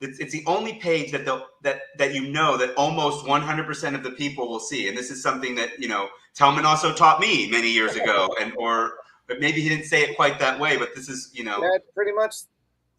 it's the only page that that almost 100% of the people will see. And this is something that Tellman also taught me many years ago, but maybe he didn't say it quite that way. But this is yeah, pretty much.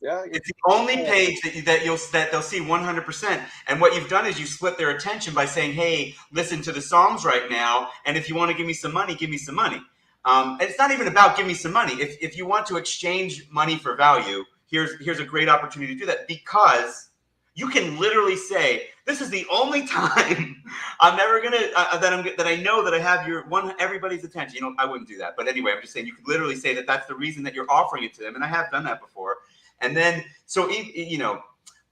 Yeah, it's the only page that they'll see 100%. And what you've done is you split their attention by saying, "Hey, listen to the songs right now, and if you want to give me some money, give me some money." And it's not even about give me some money. If you want to exchange money for value, here's a great opportunity to do that, because you can literally say, "This is the only time I'm never gonna that I know that I have everybody's attention." I wouldn't do that, but anyway, I'm just saying you could literally say that that's the reason that you're offering it to them, and I have done that before. And then, so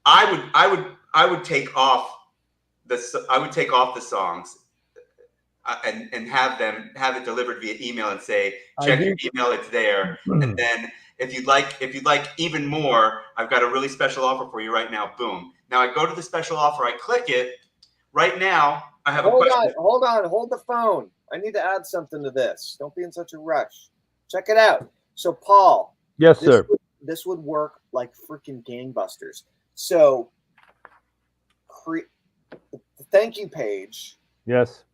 I would take off I would take off the songs and have it delivered via email and say, check your email, it's there. And then if you'd like even more, I've got a really special offer for you right now. Boom. Now I go to the special offer, I click it. Right now, I have a question. Hold the phone. I need to add something to this. Don't be in such a rush. Check it out. So, Paul. Yes, sir. This would work like freaking gangbusters. So, the thank you page. Yes.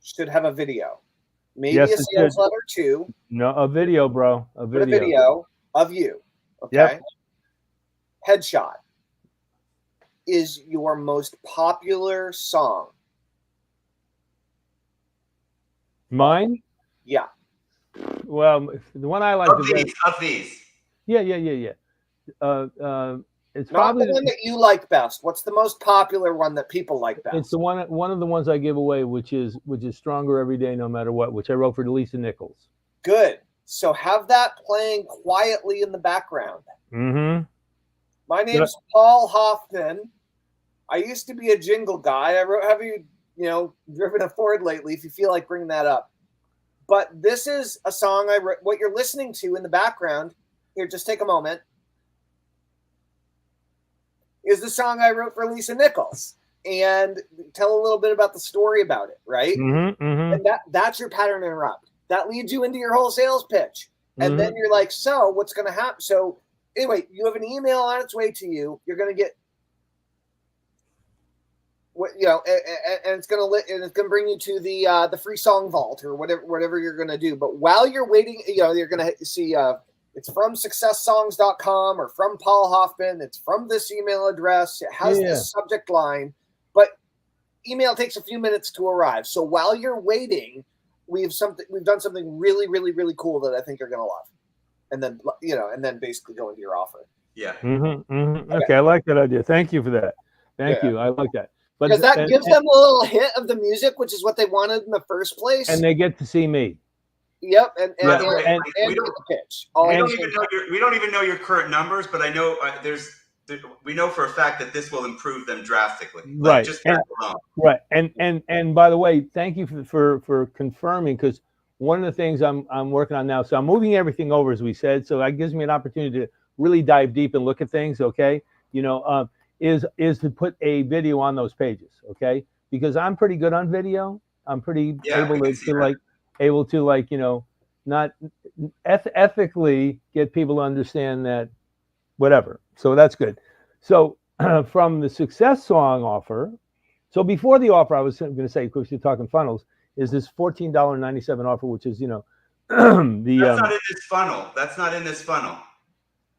Should have a video. Maybe a sales letter too. No, a video, bro. A video of you. Okay. Yep. Headshot is your most popular song. Mine? Yeah. Well, the one I like of these. Yeah. It's probably not the one that you like best. What's the most popular one that people like best? It's the one of the ones I give away, which is Stronger Every Day, No Matter What, which I wrote for Lisa Nichols. Good. So have that playing quietly in the background. Mm-hmm. My name's Paul Hoffman. I used to be a jingle guy. Have you driven a Ford lately? If you feel like bringing that up, but this is a song I wrote. What you're listening to in the background here, just take a moment. Is the song I wrote for Lisa Nichols, and tell a little bit about the story about it, right? Mm-hmm, mm-hmm. And that's your pattern interrupt. That leads you into your whole sales pitch, and then you're like, so what's going to happen? So anyway, you have an email on its way to you. You're going to get and it's going to bring you to the free song vault or whatever you're going to do. But while you're waiting, you're going to see. It's from successsongs.com or from Paul Hoffman. It's from this email address. It has this subject line, but email takes a few minutes to arrive. So while you're waiting, we've done something really, really, really cool that I think you're going to love. And then basically go into your offer. Yeah. Mm-hmm, mm-hmm. Okay. I like that idea. Thank you for that. Thank you. I like that. Because that gives them a little hit of the music, which is what they wanted in the first place. And they get to see me. Yep, and we don't pitch. We don't even know your current numbers, but I know we know for a fact that this will improve them drastically. Right. Right. And by the way, thank you for confirming, because one of the things I'm working on now. So I'm moving everything over, as we said. So that gives me an opportunity to really dive deep and look at things. Okay. Is to put a video on those pages. Okay. Because I'm pretty good on video. I'm pretty able to not ethically get people to understand that whatever. So that's good. So from the success song offer, so before the offer, I was going to say, of course, you're talking funnels, is this $14.97 offer, which is, that's not in this funnel. That's not in this funnel.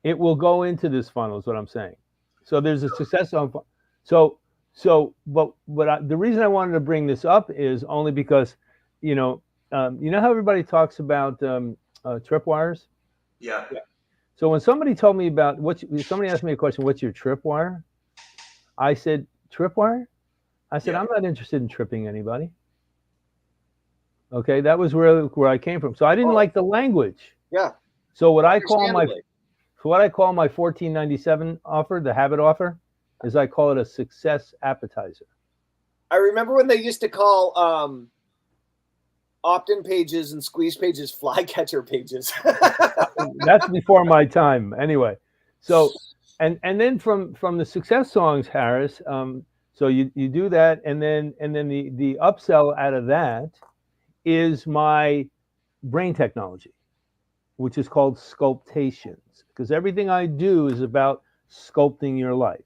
It will go into this funnel is what I'm saying. So there's a success song. But the reason I wanted to bring this up is only because, you know how everybody talks about tripwires? Yeah. So when somebody told me about somebody asked me a question, what's your tripwire? I said, tripwire? I said, I'm not interested in tripping anybody. Okay, that was where I came from. So I didn't like the language. Yeah. So what I call my $14.97 offer, the habit offer, is I call it a success appetizer. I remember when they used to call opt-in pages and squeeze pages flycatcher pages. That's before my time, anyway. So, and then from the success songs, Harris. So you do that, and then the upsell out of that is my brain technology, which is called Sculptations, because everything I do is about sculpting your life.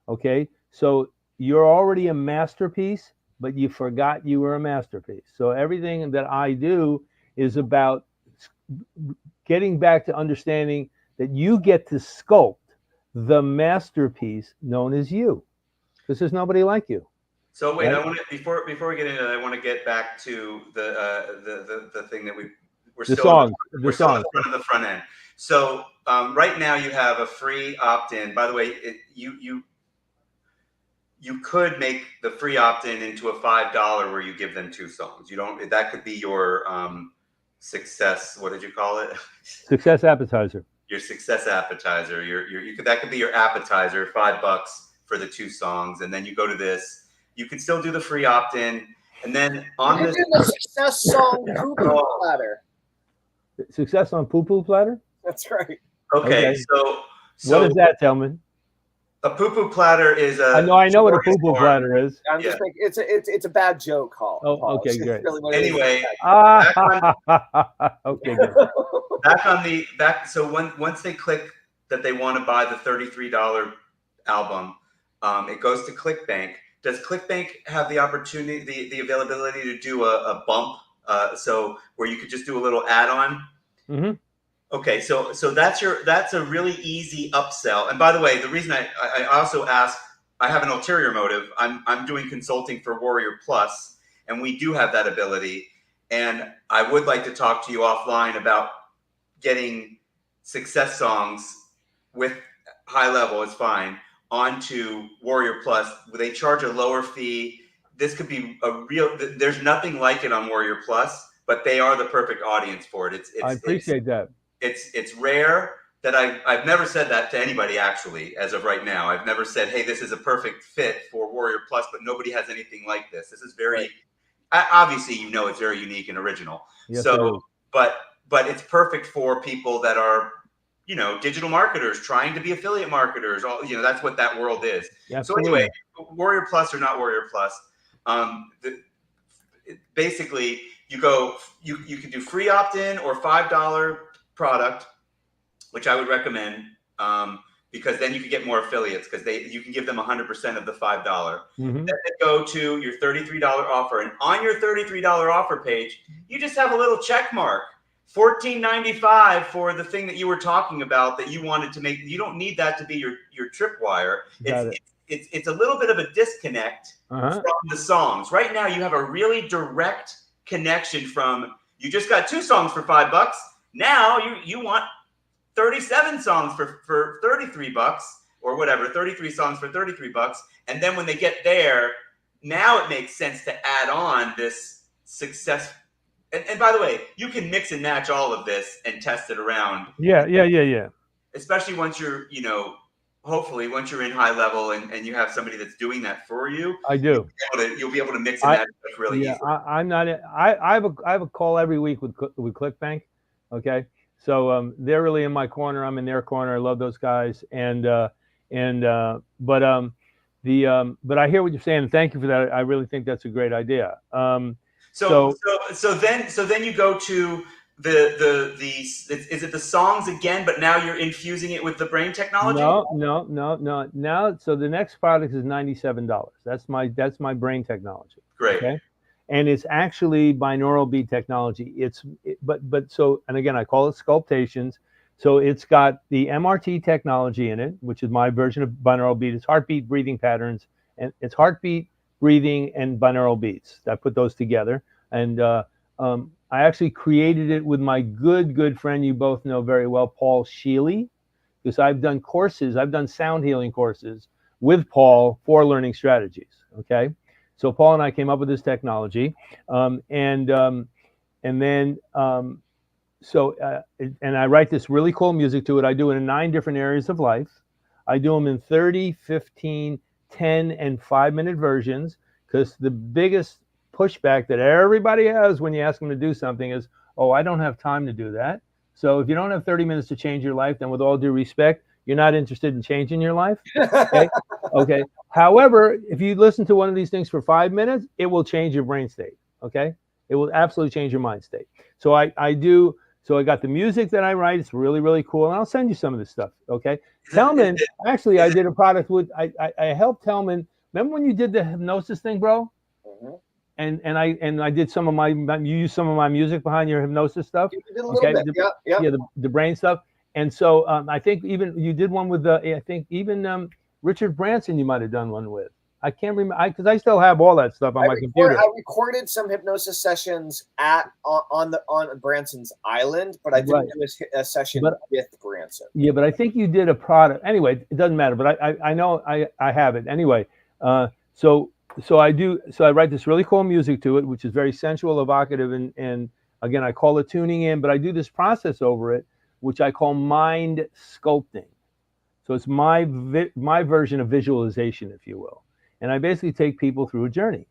Okay, so you're already a masterpiece, but you forgot you were a masterpiece. So everything that I do is about getting back to understanding that you get to sculpt the masterpiece known as you, because there's nobody like you. So wait, right? I want to before we get into that, I want to get back to the thing that we're still on the front end. So right now you have a free opt-in. By the way, you could make the free opt-in into a $5 where you give them 2 songs. You don't. That could be your success. What did you call it? Success appetizer. Your success appetizer. That could be your appetizer. $5 for the 2 songs, and then you go to this. You can still do the free opt-in. And then on this the success song Poo Poo Platter. Success on Poo Poo Platter? That's right. Okay. So what is that, Tellman? A Poo Poo Platter is a. I know what a Poo Poo Platter is. I'm just thinking it's a bad joke, Paul. Oh, okay, great. Really anyway, okay, good. So once they click that they want to buy the $33 album, it goes to ClickBank. Does ClickBank have the opportunity, the availability to do a bump? So where you could just do a little add-on? Mm-hmm. Okay, so that's a really easy upsell. And by the way, the reason I also ask, I have an ulterior motive. I'm doing consulting for Warrior Plus, and we do have that ability. And I would like to talk to you offline about getting success songs with high level, it's fine, onto Warrior Plus. They charge a lower fee. This could be there's nothing like it on Warrior Plus, but they are the perfect audience for it. I appreciate that. It's rare that I've never said that to anybody, actually, as of right now. I've never said, hey, this is a perfect fit for Warrior Plus, but nobody has anything like this. This is very, obviously, it's very unique and original. Yes, so, but it's perfect for people that are, digital marketers trying to be affiliate marketers. That's what that world is. Yeah, so anyway, Warrior Plus or not Warrior Plus, basically you can do free opt-in or $5 product, which I would recommend, because then you can get more affiliates because you can give them 100% of the $5. Mm-hmm. Then they go to your $33 offer, and on your $33 offer page, you just have a little check mark, $14.95 for the thing that you were talking about that you wanted to make. You don't need that to be your tripwire. It's a little bit of a disconnect from the songs. Right now, you have a really direct connection from, you just got 2 songs for $5. Now you want 37 songs for $33 or whatever, 33 songs for $33. And then when they get there, now it makes sense to add on this success. And by the way, you can mix and match all of this and test it around. Yeah. Especially once you're, hopefully once you're in high level and you have somebody that's doing that for you. I do. You'll be able to mix and match really easily. I have a call every week with ClickBank. Okay. So they're really in my corner. I'm in their corner. I love those guys. But I hear what you're saying. Thank you for that. I really think that's a great idea. So then you go to is it the songs again, but now you're infusing it with the brain technology? No. Now, so the next product is $97. That's my brain technology. Great. Okay. And it's actually binaural beat technology. And again, I call it Sculptations. So it's got the MRT technology in it, which is my version of binaural beat. It's heartbeat, breathing patterns, and it's heartbeat, breathing, and binaural beats. I put those together, and I actually created it with my good friend you both know very well, Paul Sheely, because I've done sound healing courses with Paul for learning strategies. Okay. So Paul and I came up with this technology, and I write this really cool music to it. I do it in 9 different areas of life. I do them in 30, 15, 10, and 5-minute versions, because the biggest pushback that everybody has when you ask them to do something is, oh, I don't have time to do that. So if you don't have 30 minutes to change your life, then with all due respect, you're not interested in changing your life. Okay. Okay. However, if you listen to one of these things for 5 minutes, it will change your brain state. Okay. It will absolutely change your mind state. So I got the music that I write. It's really, really cool. And I'll send you some of this stuff. Okay. Tellman, actually, I did a product with, I helped Tellman. Remember when you did the hypnosis thing, bro? Mm-hmm. And I did you used some of my music behind your hypnosis stuff. You did a little bit. Yeah. The brain stuff. And so I think even you did one with Richard Branson. You might have done one with. I can't remember because I still have all that stuff on my computer. I recorded some hypnosis sessions on Branson's island, but I didn't do a session with Branson. Yeah, but I think you did a product. Anyway, it doesn't matter. But I know I have it anyway. So I write this really cool music to it, which is very sensual, evocative, and again I call it tuning in. But I do this process over it, which I call mind sculpting. So it's my version of visualization, if you will. and I basically take people through a journey.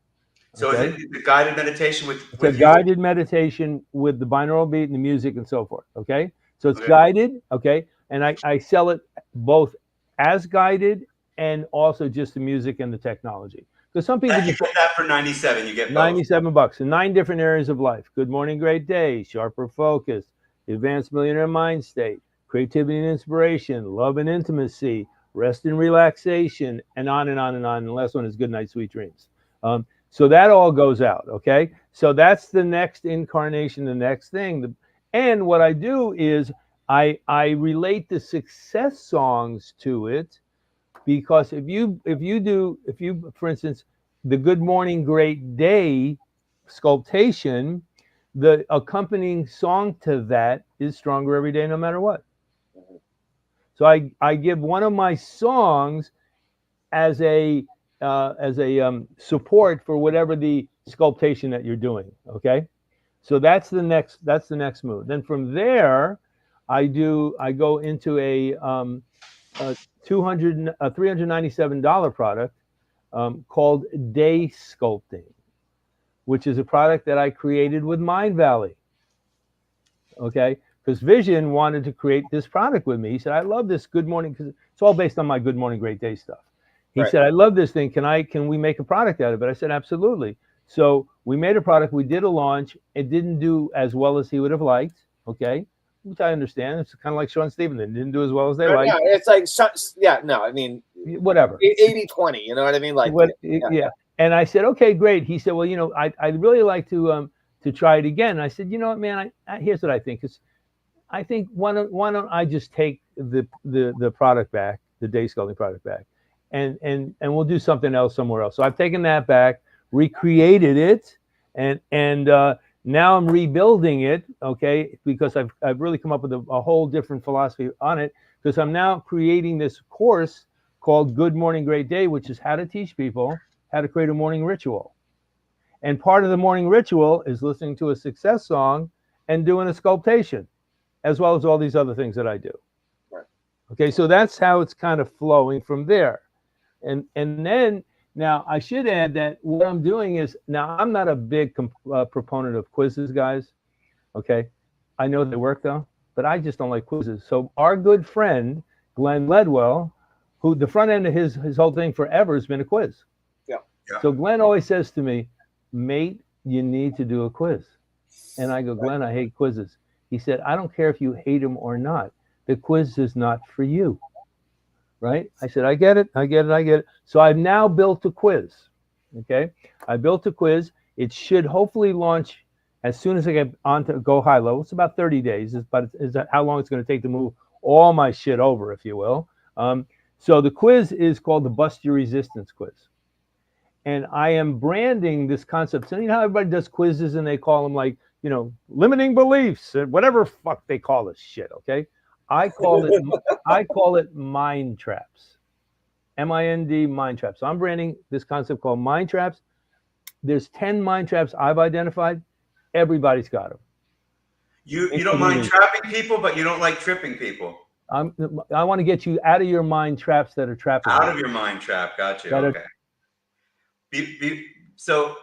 So is it the guided meditation with it's a you? guided meditation with the binaural beat and the music and so forth. Okay, so it's guided. Okay, and I sell it both as guided and also just the music and the technology. Because some people you get that for 97. You get $97 in 9 different areas of life: good morning, great day, sharper focus, advanced millionaire mind state, creativity and inspiration, love and intimacy, rest and relaxation, and on and on and on. And the last one is good night, sweet dreams. So that all goes out, okay? So that's the next incarnation, the next thing. And what I do is I relate the success songs to it, because if you for instance, the good morning, great day sculptation, the accompanying song to that is stronger every day, no matter what. So I give one of my songs as a support for whatever the sculptation that you're doing. Okay, so that's the next move. Then from there, I go into a $397 product called Day Sculpting, which is a product that I created with Mind Valley. Okay, because Vision wanted to create this product with me. He said, I love this good morning, because it's all based on my good morning, great day stuff. He said, I love this thing. Can we make a product out of it? I said, absolutely. So we made a product. We did a launch. It didn't do as well as he would have liked. Okay, which I understand. It's kind of like Sean Stephen. They didn't do as well as they liked. Yeah, it's like, yeah, no, I mean, whatever. 80-20, you know what I mean? Like, yeah. And I said, okay, great. He said, well, I'd really like to try it again. And I said, you know what, man, here's what I think. I think why don't I just take the product back, the Day Sculpting product back, and we'll do something else somewhere else. So I've taken that back, recreated it, and now I'm rebuilding it, okay, because I've really come up with a whole different philosophy on it, because I'm now creating this course called Good Morning, Great Day, which is how to teach people how to create a morning ritual. And part of the morning ritual is listening to a success song and doing a sculptation, as well as all these other things that I do. Right. Okay, so that's how it's kind of flowing from there. And then, now I should add that what I'm doing is, now I'm not a big proponent of quizzes, guys. Okay, I know they work though, but I just don't like quizzes. So our good friend, Glenn Ledwell, who the front end of his whole thing forever has been a quiz. Yeah. So Glenn always says to me, mate, you need to do a quiz. And I go, Glenn, I hate quizzes. He said, I don't care if you hate them or not. The quiz is not for you. Right? I said, I get it. So I've now built a quiz. Okay? I built a quiz. It should hopefully launch as soon as I get onto Go High Low. It's about 30 days, but is that how long it's going to take to move all my shit over, if you will. So the quiz is called the Bust Your Resistance Quiz. And I am branding this concept. So you know how everybody does quizzes and they call them like, limiting beliefs, whatever fuck they call this shit, okay? I call it mind traps. MIND, mind traps. So I'm branding this concept called mind traps. There's 10 mind traps I've identified. Everybody's got them. You don't mind trapping people, but you don't like tripping people. I want to get you out of your mind traps that are trapping out of your mind trap. Gotcha. Okay. So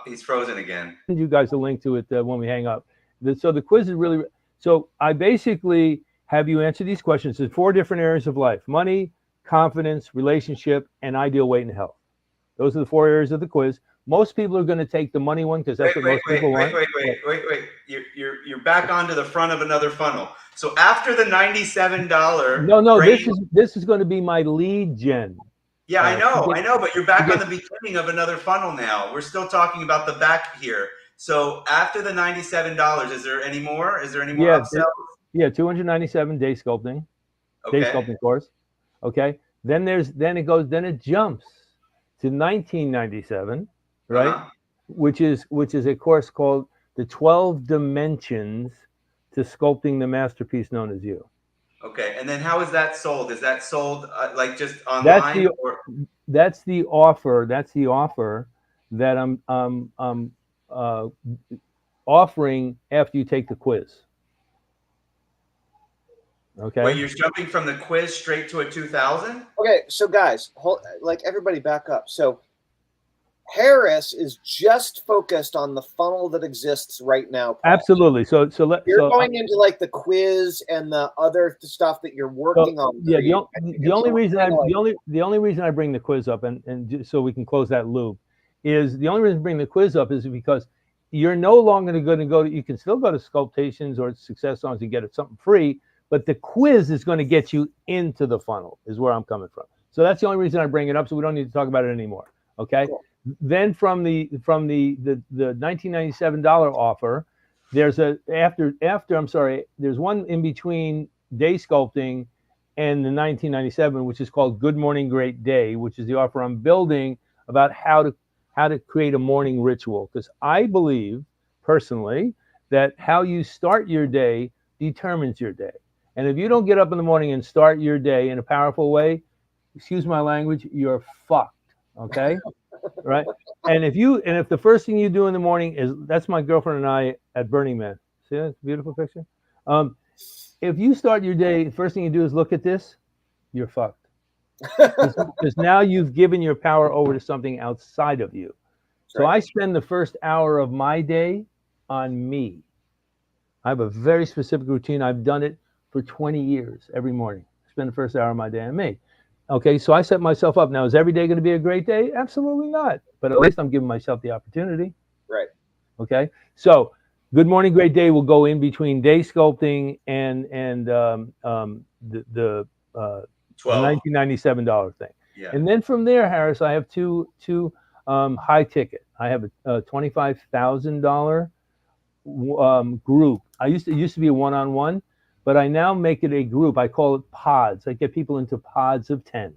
he's frozen again. Send you guys a link to it when we hang up. So the quiz is really, so I basically have you answer these questions in 4 different areas of life: money, confidence, relationship, and ideal weight and health. Those are the 4 areas of the quiz. Most people are going to take the money one because that's what most people want. Wait. You're back onto the front of another funnel. So after the $97. No. This is going to be my lead gen. Yeah, I know, but you're back on the beginning of another funnel now. We're still talking about the back here. So after the $97, is there any more? Is there any more upsells? Yeah, 297 day sculpting. Okay. Day sculpting course. Okay. Then it jumps to $1997, right? Uh-huh. Which is a course called the 12 Dimensions to Sculpting the Masterpiece Known as You. Okay, and then how is that sold? Is that sold like just online? That's the offer. That's the offer that I'm offering after you take the quiz. Okay. Wait, you're jumping from the quiz straight to a 2000? Okay, so guys, everybody back up. So Harris is just focused on the funnel that exists right now, Paul. Absolutely. So you're going into like the quiz and the other stuff that you're working on. Yeah. The only reason I bring the quiz up and just so we can close that loop is the only reason I bring the quiz up is because you're no longer going to go to, you can still go to Sculptations or Success Zones and get something free, but the quiz is going to get you into the funnel is where I'm coming from. So that's the only reason I bring it up. So we don't need to talk about it anymore. Okay. Cool. Then from the $1997 offer, there's there's one in between Day Sculpting and the 1997, which is called Good Morning Great Day, which is the offer I'm building about how to create a morning ritual. Because I believe personally that how you start your day determines your day. And if you don't get up in the morning and start your day in a powerful way, excuse my language, you're fucked. Okay. Right. And if the first thing you do in the morning is, that's my girlfriend and I at Burning Man. See that beautiful picture? If you start your day, the first thing you do is look at this, you're fucked. Because now you've given your power over to something outside of you. So I spend the first hour of my day on me. I have a very specific routine. I've done it for 20 years every morning. Spend the first hour of my day on me. Okay, so I set myself up. Now, is every day going to be a great day? Absolutely not. But at least I'm giving myself the opportunity. Right. Okay, so Good Morning Great Day will go in between Day Sculpting and the $1997 thing. Yeah. And then from there, Harris, I have two high ticket. I have a $25,000 group. It used to be a one-on-one. But I now make it a group. I call it pods. I get people into pods of 10.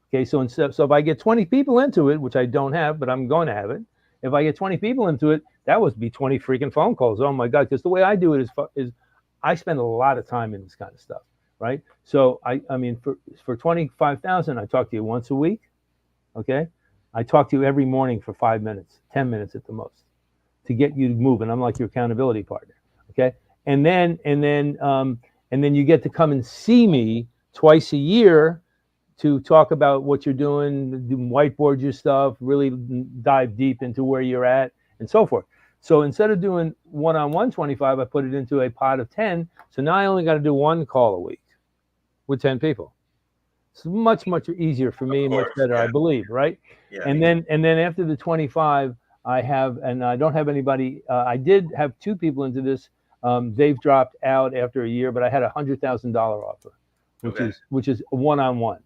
Okay, so if I get 20 people into it, which I don't have, but I'm going to have it. If I get 20 people into it, that would be 20 freaking phone calls. Oh my God! Because the way I do it is I spend a lot of time in this kind of stuff, right? So I mean, for 25,000, I talk to you once a week. Okay, I talk to you every morning for 5 minutes, 10 minutes at the most, to get you moving. I'm like your accountability partner. Okay. And then you get to come and see me twice a year to talk about what you're doing, whiteboard your stuff, really dive deep into where you're at, and so forth. So instead of doing one-on-one 25, I put it into a pod of 10. So now I only got to do one call a week with 10 people. It's much, much easier for me, much better, I believe, right? Yeah. And then after the 25, I don't have anybody. I did have 2 people into this. They've dropped out after a year, but I had a $100,000 offer, which is one-on-one,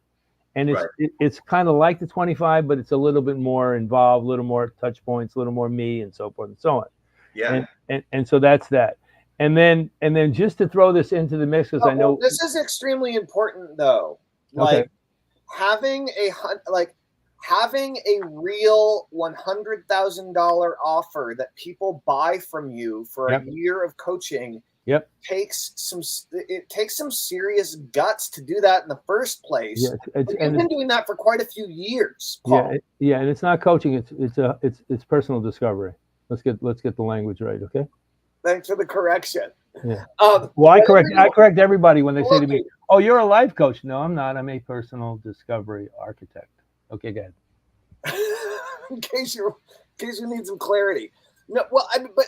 and it's kind of like the 25, but it's a little bit more involved, a little more touch points, a little more me, and so forth and so on. Yeah, and so that's that, and then just to throw this into the mix, because I know this is extremely important, though. Like having a real $100,000 offer that people buy from you for a year of coaching takes some serious guts to do that in the first place. Yeah, you've been doing that for quite a few years, Paul. Yeah, and it's not coaching; it's personal discovery. Let's get the language right, okay? Thanks for the correction. Yeah. Well, I correct everybody when they say to me, "Oh, you're a life coach." No, I'm not. I'm a personal discovery architect. Okay, go ahead. in case you need some clarity. No, well, but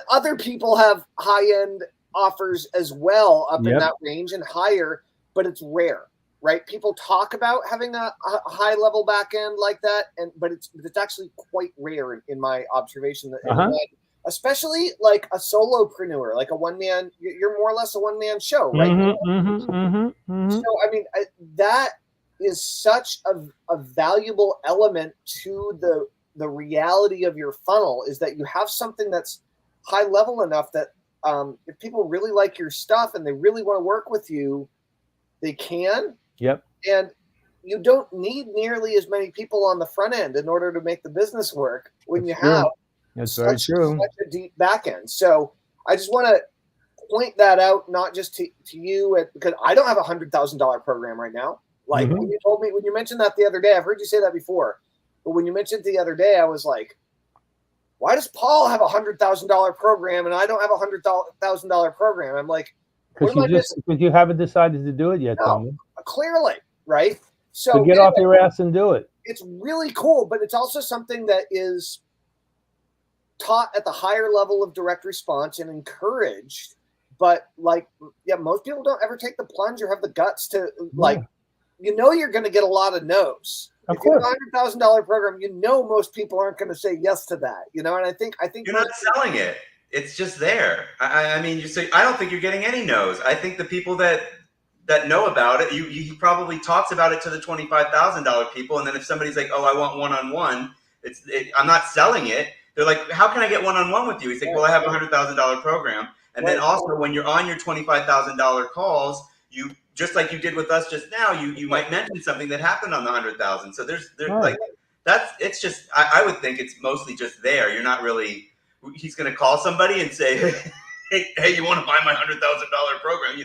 other people have high-end offers as well up in that range and higher, but it's rare, right? People talk about having a high-level back end like that, but it's actually quite rare in my observation. Especially like a solopreneur, like a one-man. You're more or less a one-man show, right? So I mean that is such a valuable element to the reality of your funnel, is that you have something that's high level enough that if people really like your stuff and they really want to work with you, they can. Yep. And you don't need nearly as many people on the front end in order to make the business work when you have such a deep back end. So I just want to point that out, not just to you, because I don't have a $100,000 program right now. Like when you mentioned that the other day, I've heard you say that before, but when you mentioned it the other day, I was like, why does Paul have a $100,000 program and I don't have a $100,000 program? I'm like, because you haven't decided to do it yet. No, clearly, right? So get off your ass and do it. it's really cool, but it's also something that is taught at the higher level of direct response and encouraged. But most people don't ever take the plunge or have the guts to you're going to get a lot of no's. Of if you have course. a $100,000 program, most people aren't going to say yes to that. And I think you're not selling it. It's just there. I mean, I don't think you're getting any no's. I think the people that know about it, he probably talks about it to the $25,000 people, and then if somebody's like, "Oh, I want one-on-one," I'm not selling it. They're like, "How can I get one-on-one with you?" He's like, "Well, I have a $100,000 program." And then also when you're on your $25,000 calls, you just like you did with us just now, you might mention something that happened on the 100,000. So there's like it's just I would think it's mostly just there. You're not really. He's going to call somebody and say, hey, you want to buy my $100,000 program,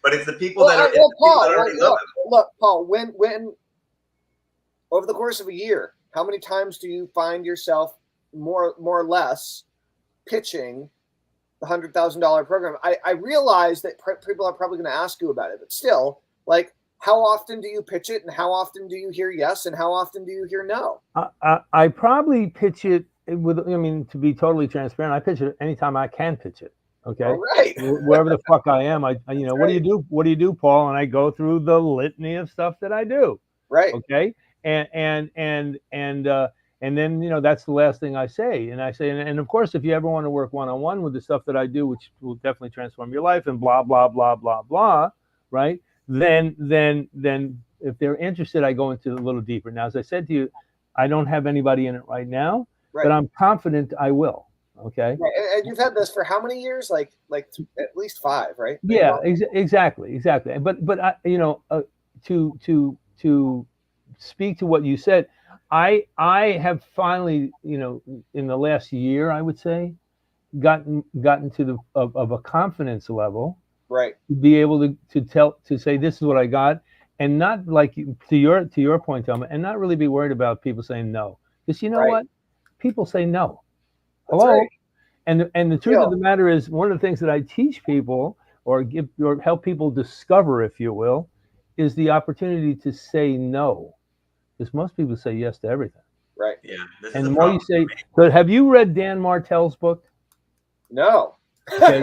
But it's the people that are Paul, that already love it. Look, Paul, when over the course of a year, how many times do you find yourself more or less pitching the $100,000 program? I realize that people are probably going to ask you about it, but still, how often do you pitch it, and how often do you hear yes, and how often do you hear no? I probably pitch it to be totally transparent, I pitch it anytime I can pitch it. Okay. All right. Wherever the fuck I am, what do you do? What do you do, Paul? And I go through the litany of stuff that I do. Right. Okay. And then, that's the last thing I say. And I say, and of course, if you ever want to work one-on-one with the stuff that I do, which will definitely transform your life and blah, blah, blah, blah, blah. Right. Then if they're interested, I go into a little deeper. Now, as I said to you, I don't have anybody in it right now. Right. But I'm confident I will. Okay. Right. And you've had this for how many years? Like at least 5, right? Yeah, exactly. But I, to speak to what you said, I have finally, in the last year, I would say, gotten to the of a confidence level, right, to be able to say this is what I got, and not like to your point, Tellman, and not really be worried about people saying no, because what. People say no. Hello. Right. And the truth of the matter is, one of the things that I teach people or help people discover, if you will, is the opportunity to say no. Because most people say yes to everything. Right. Yeah. And the more you say, but have you read Dan Martell's book? No. Okay.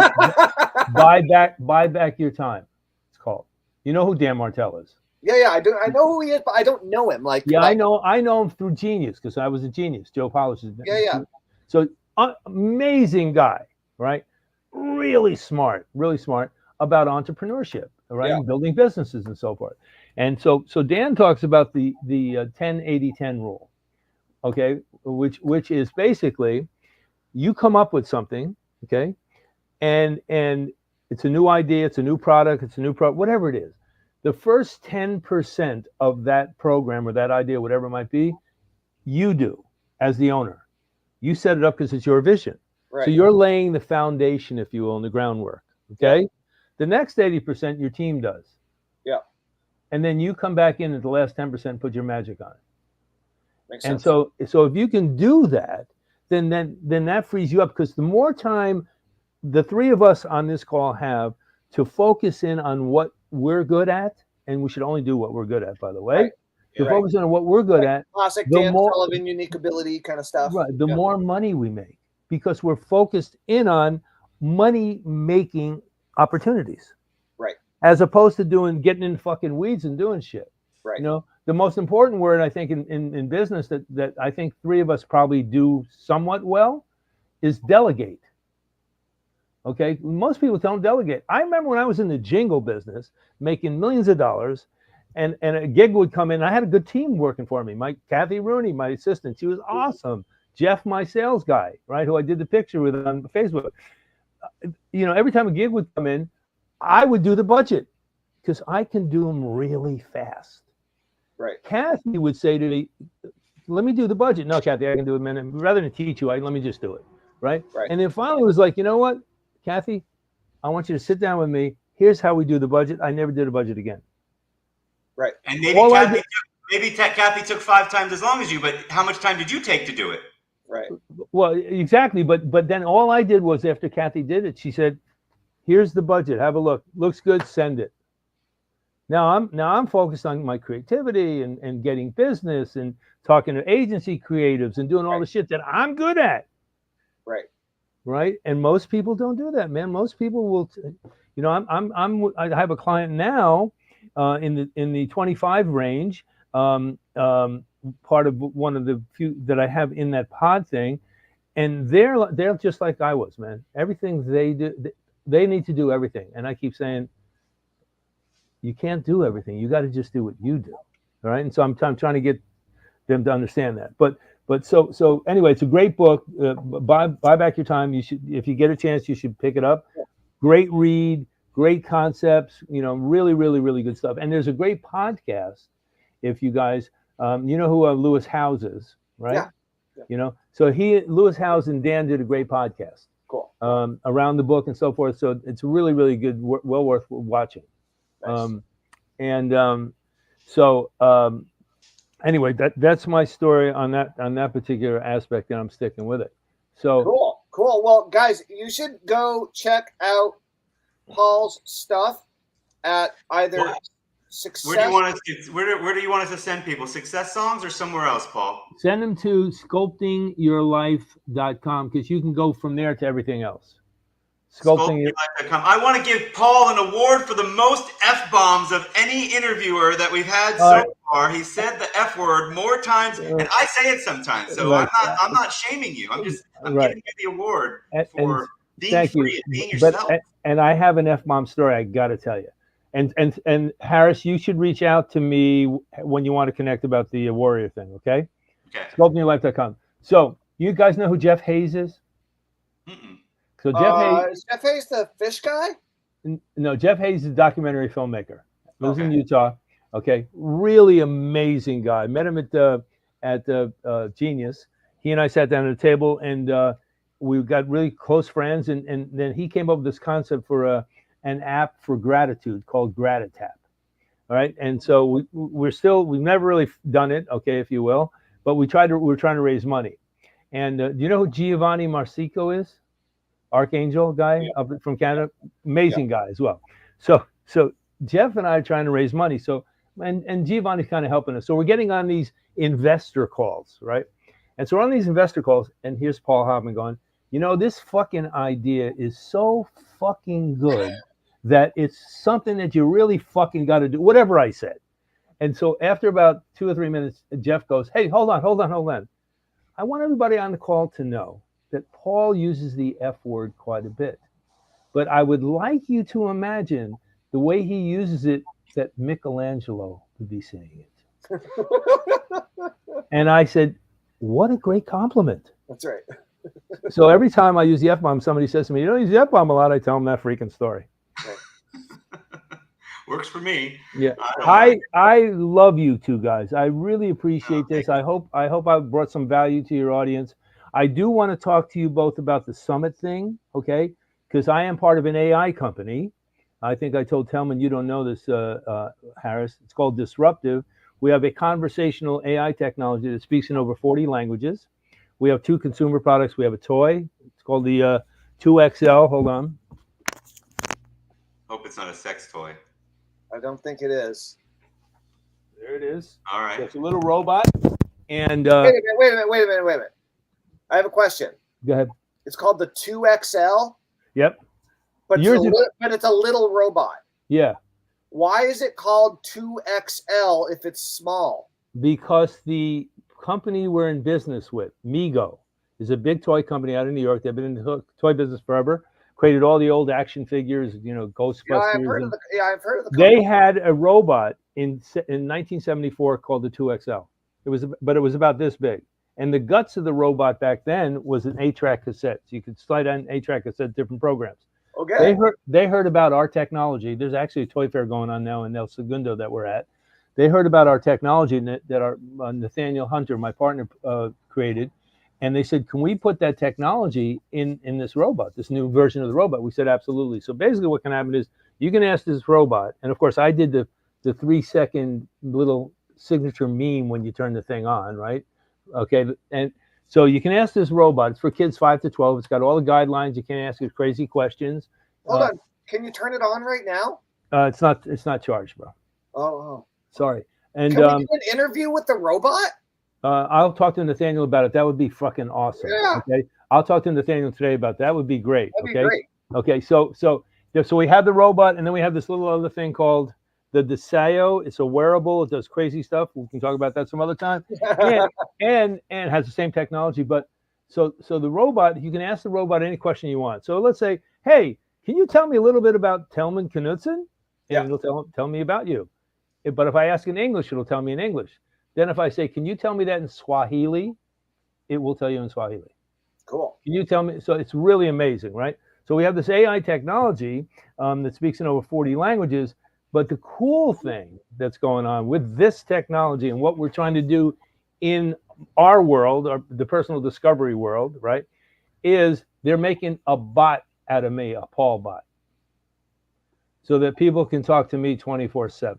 Buy back your time. It's called. You know who Dan Martell is? Yeah, I do. I know who he is, but I don't know him. I know him through Genius, because I was a Genius. Joe Polish's. Yeah. So amazing guy, right? Really smart about entrepreneurship, right? Yeah. And building businesses and so forth. And so Dan talks about the 10-80-10 rule, okay, which is basically you come up with something, okay, and it's a new idea, it's a new product, whatever it is. The first 10% of that program or that idea, whatever it might be, you do as the owner. You set it up because it's your vision. Right. So you're laying the foundation, if you will, and the groundwork. Okay. Yeah. The next 80% your team does. Yeah. And then you come back in at the last 10%, put your magic on it. Makes and sense. So if you can do that, then that frees you up, because the more time the three of us on this call have to focus in on what we're good at, and we should only do what we're good at, by the way. Right. To focus on what we're good at. Classic Dan Sullivan, unique ability kind of stuff. Right. The more money we make, because we're focused in on money-making opportunities. Right. As opposed to getting in fucking weeds and doing shit. Right. The most important word, I think, in business that I think three of us probably do somewhat well is delegate. Okay, most people don't delegate. I remember when I was in the jingle business, making millions of dollars, and a gig would come in. I had a good team working for me. Kathy Rooney, my assistant, she was awesome. Jeff, my sales guy, right, who I did the picture with on Facebook. Every time a gig would come in, I would do the budget because I can do them really fast. Right. Kathy would say to me, "Let me do the budget." "No, Kathy, I can do it a minute. Rather than teach you, let me just do it." Right. And then finally it was like, you know what, Kathy, I want you to sit down with me. Here's how we do the budget. I never did a budget again. Right. And maybe Kathy took 5 times as long as you, but how much time did you take to do it? Right. Well, exactly. But then all I did was, after Kathy did it, she said, "Here's the budget. Have a look. Looks good. Send it." Now I'm focused on my creativity and getting business and talking to agency creatives and doing all the shit that I'm good at. Right. Right. And most people don't do that, man. Most people will, you know, I have a client now in the 25 range, part of one of the few that I have in that pod thing. And they're just like I was, man. Everything they do, they need to do everything. And I keep saying, you can't do everything. You got to just do what you do. All right. And so I'm trying to get them to understand that. But so anyway, it's a great book. Buy back your time. You should, if you get a chance, you should pick it up. Great read, great concepts. You know, really, really, really good stuff. And there's a great podcast. If you guys, you know who Lewis Howes is, right? Yeah. You know, so Lewis Howes and Dan did a great podcast. Cool. Around the book and so forth. So it's really, really good. Well worth watching. Nice. Anyway, that's my story on that particular aspect, and I'm sticking with it. So cool. Well, guys, you should go check out Paul's stuff at either Success. Where do you want us to send people? Success Songs or somewhere else, Paul? Send them to sculptingyourlife.com, because you can go from there to everything else. Sculptingyourlife.com. I want to give Paul an award for the most F-bombs of any interviewer that we've had so far. He said the F word more times, and I say it sometimes. So right. I'm not shaming you. I'm giving you the award for being free and being yourself. And I have an F-bomb story I got to tell you. And Harris, you should reach out to me when you want to connect about the warrior thing, okay? Okay. Sculptingyourlife.com. So you guys know who Jeff Hayes is? Mm-mm. So is Jeff Hayes the fish guy? No, Jeff Hayes is a documentary filmmaker. Lives in Utah. Okay, really amazing guy. Met him at Genius. He and I sat down at a table, and we got really close friends. And then he came up with this concept for an app for gratitude called Gratitap. All right, and so we've never really done it, okay, if you will, but we're trying to raise money. And do you know who Giovanni Marsico is? Archangel guy up from Canada, amazing guy as well. So Jeff and I are trying to raise money. So and Giovanni's kind of helping us. So we're getting on these investor calls, right? And so we're on these investor calls, and here's Paul Hoffman going, you know, this fucking idea is so fucking good that it's something that you really fucking got to do, whatever I said. And so after about 2 or 3 minutes, Jeff goes, hey, hold on. I want everybody on the call to know that Paul uses the F word quite a bit. But I would like you to imagine the way he uses it, that Michelangelo would be saying it. And I said, what a great compliment. That's right. So every time I use the F-bomb, somebody says to me, you don't use the F-bomb a lot, I tell them that freaking story. Works for me. Yeah, I love you two guys. I really appreciate this. I hope I've brought some value to your audience. I do want to talk to you both about the summit thing, okay? Because I am part of an AI company. I think I told Tellman, you don't know this, Harris. It's called Disruptive. We have a conversational AI technology that speaks in over 40 languages. We have 2 consumer products. We have a toy. It's called the 2XL. Hold on. Hope it's not a sex toy. I don't think it is. There it is. All right. It's a little robot. And wait a minute. I have a question. Go ahead. It's called the 2XL. Yep. But it's a little robot. Yeah. Why is it called 2XL if it's small? Because the company we're in business with, Mego, is a big toy company out of New York. They've been in the toy business forever. Created all the old action figures, you know, Ghostbusters. I've heard of the company. They had a robot in 1974 called the 2XL. It was about this big. And the guts of the robot back then was an 8-track cassette. So you could slide on 8-track cassette, different programs. Okay. They heard about our technology. There's actually a toy fair going on now in El Segundo that we're at. They heard about our technology that our Nathaniel Hunter, my partner, created. And they said, can we put that technology in this robot, this new version of the robot? We said, absolutely. So basically what can happen is you can ask this robot. And of course, I did the 3-second little signature meme when you turn the thing on, right? Okay. And so you can ask this robot. It's for kids 5 to 12. It's got all the guidelines. You can't ask it crazy questions. Hold on. Can you turn it on right now? It's not charged, bro. Oh. Sorry. And can we do an interview with the robot? I'll talk to Nathaniel about it. That would be fucking awesome. Yeah. Okay. I'll talk to Nathaniel today about that. That would be great. That'd Okay. be great. Okay. So we have the robot, and then we have this little other thing called the Deseo. It's a wearable. It does crazy stuff. We can talk about that some other time. and has the same technology. But so the robot, you can ask the robot any question you want. So let's say, hey, can you tell me a little bit about Tellman Knudsen? And it'll tell me about you. But if I ask in English, it'll tell me in English. Then if I say, can you tell me that in Swahili? It will tell you in Swahili. Cool. Can you tell me? So it's really amazing, right? So we have this AI technology that speaks in over 40 languages. But the cool thing that's going on with this technology and what we're trying to do in our world, or the personal discovery world, right, is they're making a bot out of me, a Paul bot, so that people can talk to me 24/7.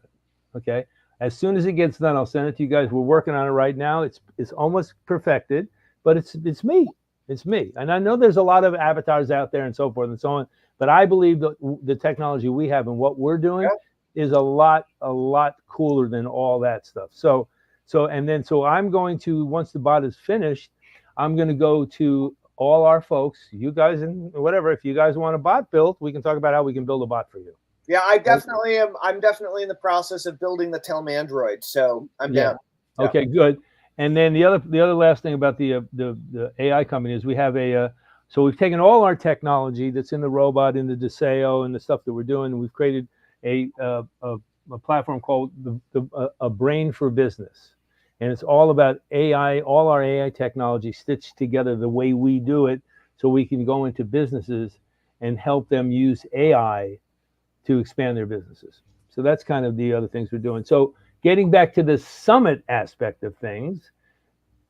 Okay. As soon as it gets done, I'll send it to you guys. We're working on it right now. It's almost perfected, but it's me. It's me. And I know there's a lot of avatars out there and so forth and so on. But I believe that the technology we have and what we're doing is a lot cooler than all that stuff. So I'm going to, once the bot is finished, I'm going to go to all our folks, you guys and whatever. If you guys want a bot built, we can talk about how we can build a bot for you. Yeah, I definitely am. I'm definitely in the process of building the Tellman Android, so I'm down. Yeah. Okay, good. And then the other last thing about the AI company is we have so we've taken all our technology that's in the robot, in the Deseo, and the stuff that we're doing, and we've created a platform called a Brain for Business, and it's all about AI, all our AI technology stitched together the way we do it, so we can go into businesses and help them use AI to expand their businesses. So that's kind of the other things we're doing. So getting back to the summit aspect of things,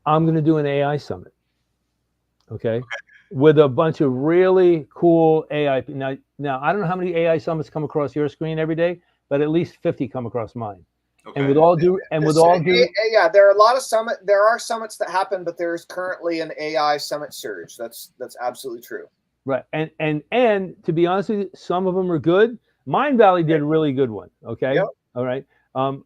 I'm going to do an AI summit, okay, with a bunch of really cool AI. Now I don't know how many AI summits come across your screen every day, but at least 50 come across mine. Okay. And there are a lot of there are summits that happen, but there's currently an AI summit surge. That's absolutely true. Right. And to be honest with you, some of them are good. Mind Valley did a really good one. Okay. Yep. All right.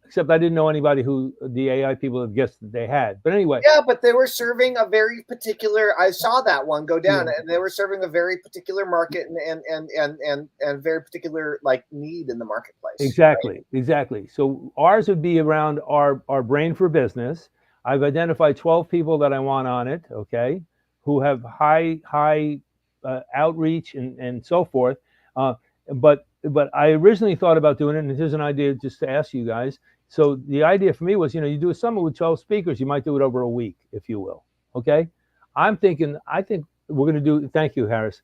Except I didn't know anybody who the AI people have guessed that they had. But anyway. Yeah, but they were serving a very particular. I saw that one go down, and they were serving a very particular market and very particular need in the marketplace. Exactly. Right? Exactly. So ours would be around our Brain for Business. I've identified 12 people that I want on it. Okay, who have high outreach and so forth. But I originally thought about doing it, and here's an idea just to ask you guys. So the idea for me was, you do a summit with 12 speakers, you might do it over a week, if you will. Okay. I think we're going to do, thank you, Harris.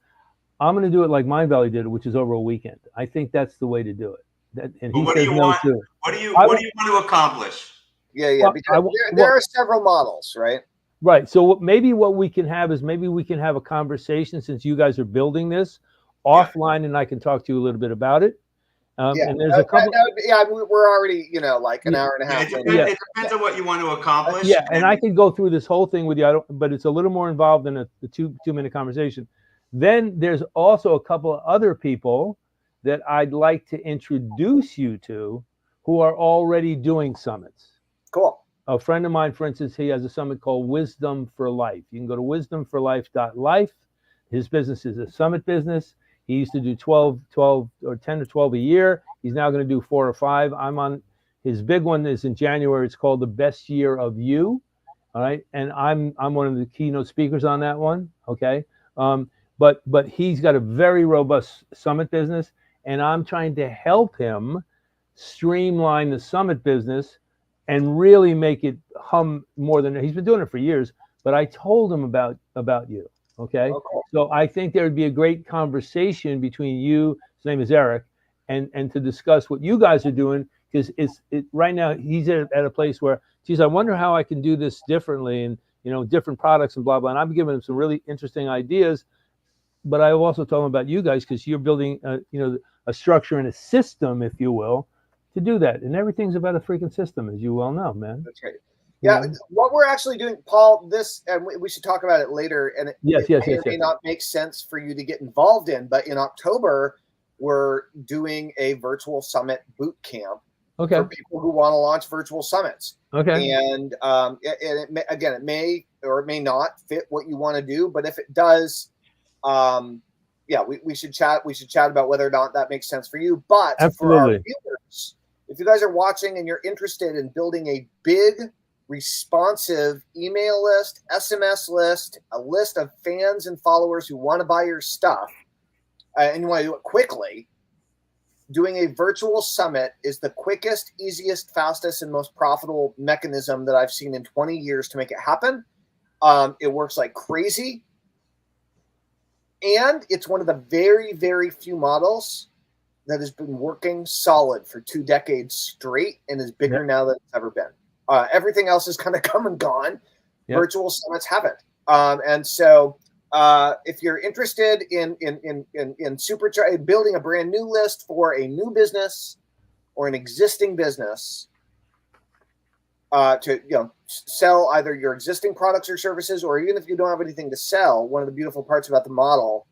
I'm going to do it like Mind Valley did it, which is over a weekend. I think that's the way to do it. And he says no too. What do you want to accomplish? Yeah. Because there are several models, right? Right. So maybe what we can have is we can have a conversation, since you guys are building this offline, and I can talk to you a little bit about it. And there's a couple. We're already, like an hour and a half. It depends on what you want to accomplish. Yeah, and I can go through this whole thing with you. But it's a little more involved than the two-minute conversation. Then there's also a couple of other people that I'd like to introduce you to, who are already doing summits. Cool. A friend of mine, for instance, he has a summit called Wisdom for Life. You can go to wisdomforlife.life. His business is a summit business. He used to do 12 or 10 to 12 a year. He's now going to do 4 or 5. I'm on his big one is in January. It's called The Best Year of You. All right. And I'm one of the keynote speakers on that one. Okay. But he's got a very robust summit business, and I'm trying to help him streamline the summit business and really make it hum more than he's been doing it for years. But I told him about you. Okay. So I think there would be a great conversation between you, his name is Eric, and to discuss what you guys are doing, because right now he's at a place where, geez, I wonder how I can do this differently, and different products and blah blah. And I'm giving him some really interesting ideas. But I also told him about you guys, because you're building a structure and a system, if you will, to do that. And everything's about a freaking system, as you well know, man. That's right. Yeah, what we're actually doing, Paul, and we should talk about it later, and it may not make sense for you to get involved in, but in October, we're doing a virtual summit boot camp Okay. for people who want to launch virtual summits. Okay. And it may or it may not fit what you want to do, but if it does, we should chat. We should chat about whether or not that makes sense for you. But for our Absolutely. viewers, if you guys are watching and you're interested in building a big, responsive email list, SMS list, a list of fans and followers who want to buy your stuff, and you want to do it quickly, doing a virtual summit is the quickest, easiest, fastest, and most profitable mechanism that I've seen in 20 years to make it happen. It works like crazy. And it's one of the very, very few models that has been working solid for 2 decades straight and is bigger now than it's ever been. Everything else has kind of come and gone. Yep. Virtual summits haven't. And so if you're interested in building a brand new list for a new business or an existing business to sell either your existing products or services, or even if you don't have anything to sell, one of the beautiful parts about the model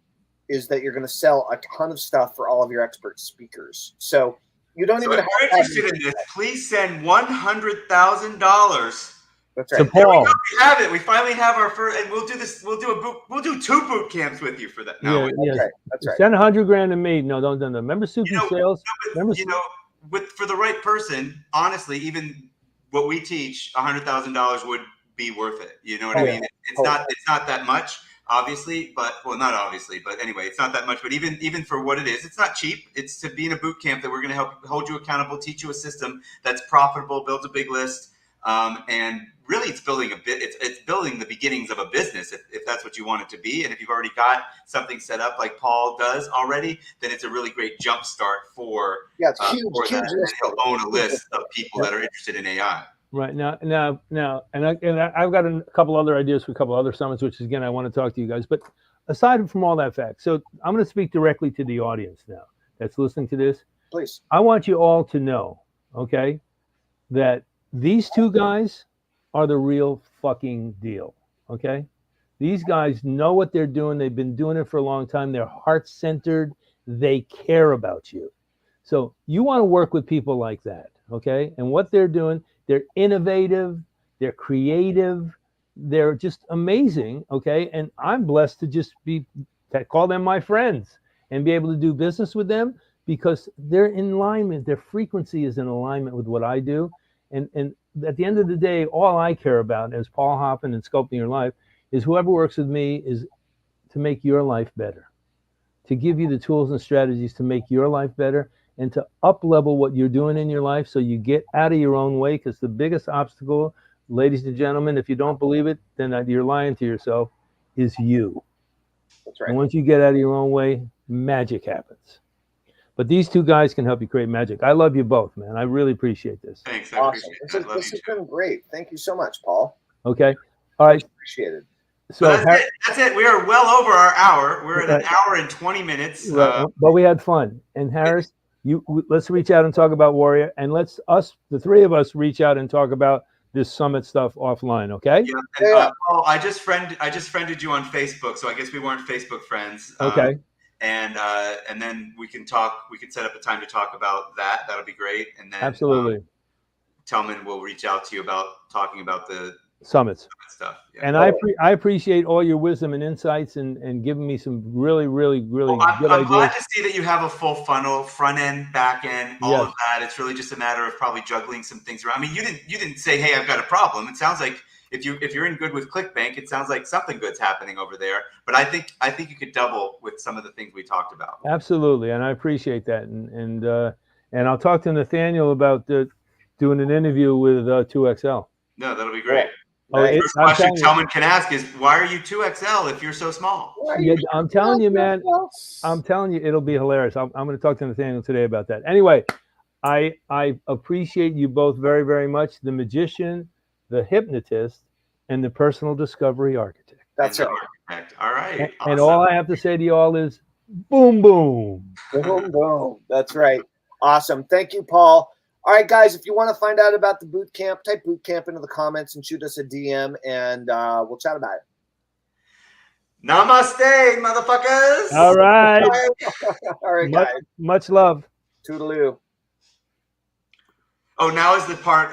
is that you're going to sell a ton of stuff for all of your expert speakers. So you don't even have to. If you're interested in this, please send $100,000. That's right. To Paul. We have it. We finally have our first, and we'll do this. We'll do 2 boot camps with you for that. No, That's right. Send $100,000 to me. No, don't. Remember Suki Sales? For the right person, honestly, even what we teach, $100,000 would be worth it. You know what I mean? It's not that much, obviously, but anyway, it's not that much. But even for what it is, it's not cheap. It's to be in a boot camp that we're going to help hold you accountable, teach you a system that's profitable, builds a big list, and really, it's building it's building the beginnings of a business if that's what you want it to be. And if you've already got something set up like Paul does already, then it's a really great jump start for it's huge. And he'll own a list of people that are interested in AI. Right now, and I've got a couple other ideas for a couple other summits, which again I want to talk to you guys. But aside from all that fact, so I'm going to speak directly to the audience now that's listening to this. Please, I want you all to know, okay, that these 2 guys are the real fucking deal, okay? These guys know what they're doing. They've been doing it for a long time. They're heart-centered. They care about you. So you want to work with people like that, okay? And what they're doing, they're innovative, they're creative, they're just amazing, okay? And I'm blessed to just call them my friends and be able to do business with them because they're in alignment. Their frequency is in alignment with what I do. And at the end of the day, all I care about as Paul Hoffman and Sculpting Your Life is whoever works with me is to make your life better, to give you the tools and strategies to make your life better and to up-level what you're doing in your life so you get out of your own way, because the biggest obstacle, ladies and gentlemen, if you don't believe it, then you're lying to yourself, is you. That's right. And once you get out of your own way, magic happens. But these 2 guys can help you create magic. I love you both, man. I really appreciate this. Thanks. I awesome. appreciate it. This has been great. Thank you so much, Paul. Okay. All right. Appreciate it. So that's it. We are well over our hour. We're at 1 hour and 20 minutes. Right. But we had fun. And Harris, let's reach out and talk about Warrior, and let's the 3 of us reach out and talk about this summit stuff offline. Okay. Yeah. Paul, I just friended you on Facebook, so I guess we weren't Facebook friends. Okay. And then we can talk. We can set up a time to talk about that. That'll be great. And then absolutely, Tellman will reach out to you about talking about the summits stuff. Yeah. And I appreciate all your wisdom and insights and giving me some really good ideas. I'm glad to see that you have a full funnel, front end, back end, all of that. It's really just a matter of probably juggling some things around. I mean, you didn't say, "Hey, I've got a problem." It sounds like if you're in good with ClickBank, it sounds like something good's happening over there. But I think you could double with some of the things we talked about. Absolutely, and I appreciate that. And I'll talk to Nathaniel about doing an interview with 2XL. No, that'll be great. Nice. First question Tellman can ask is, why are you 2XL if you're so small? Yeah, I'm telling you, man. I'm telling you, it'll be hilarious. I'm going to talk to Nathaniel today about that. Anyway, I appreciate you both very, very much. The magician, the hypnotist, and the personal discovery architect. That's right. All right. And all I have to say to you all is, boom, boom. Boom, boom. That's right. Awesome. Thank you, Paul. All right, guys, if you want to find out about the boot camp, type boot camp into the comments and shoot us a DM, and we'll chat about it. Namaste, motherfuckers. All right. All right, guys. Much love. Toodaloo. Oh, now is the part of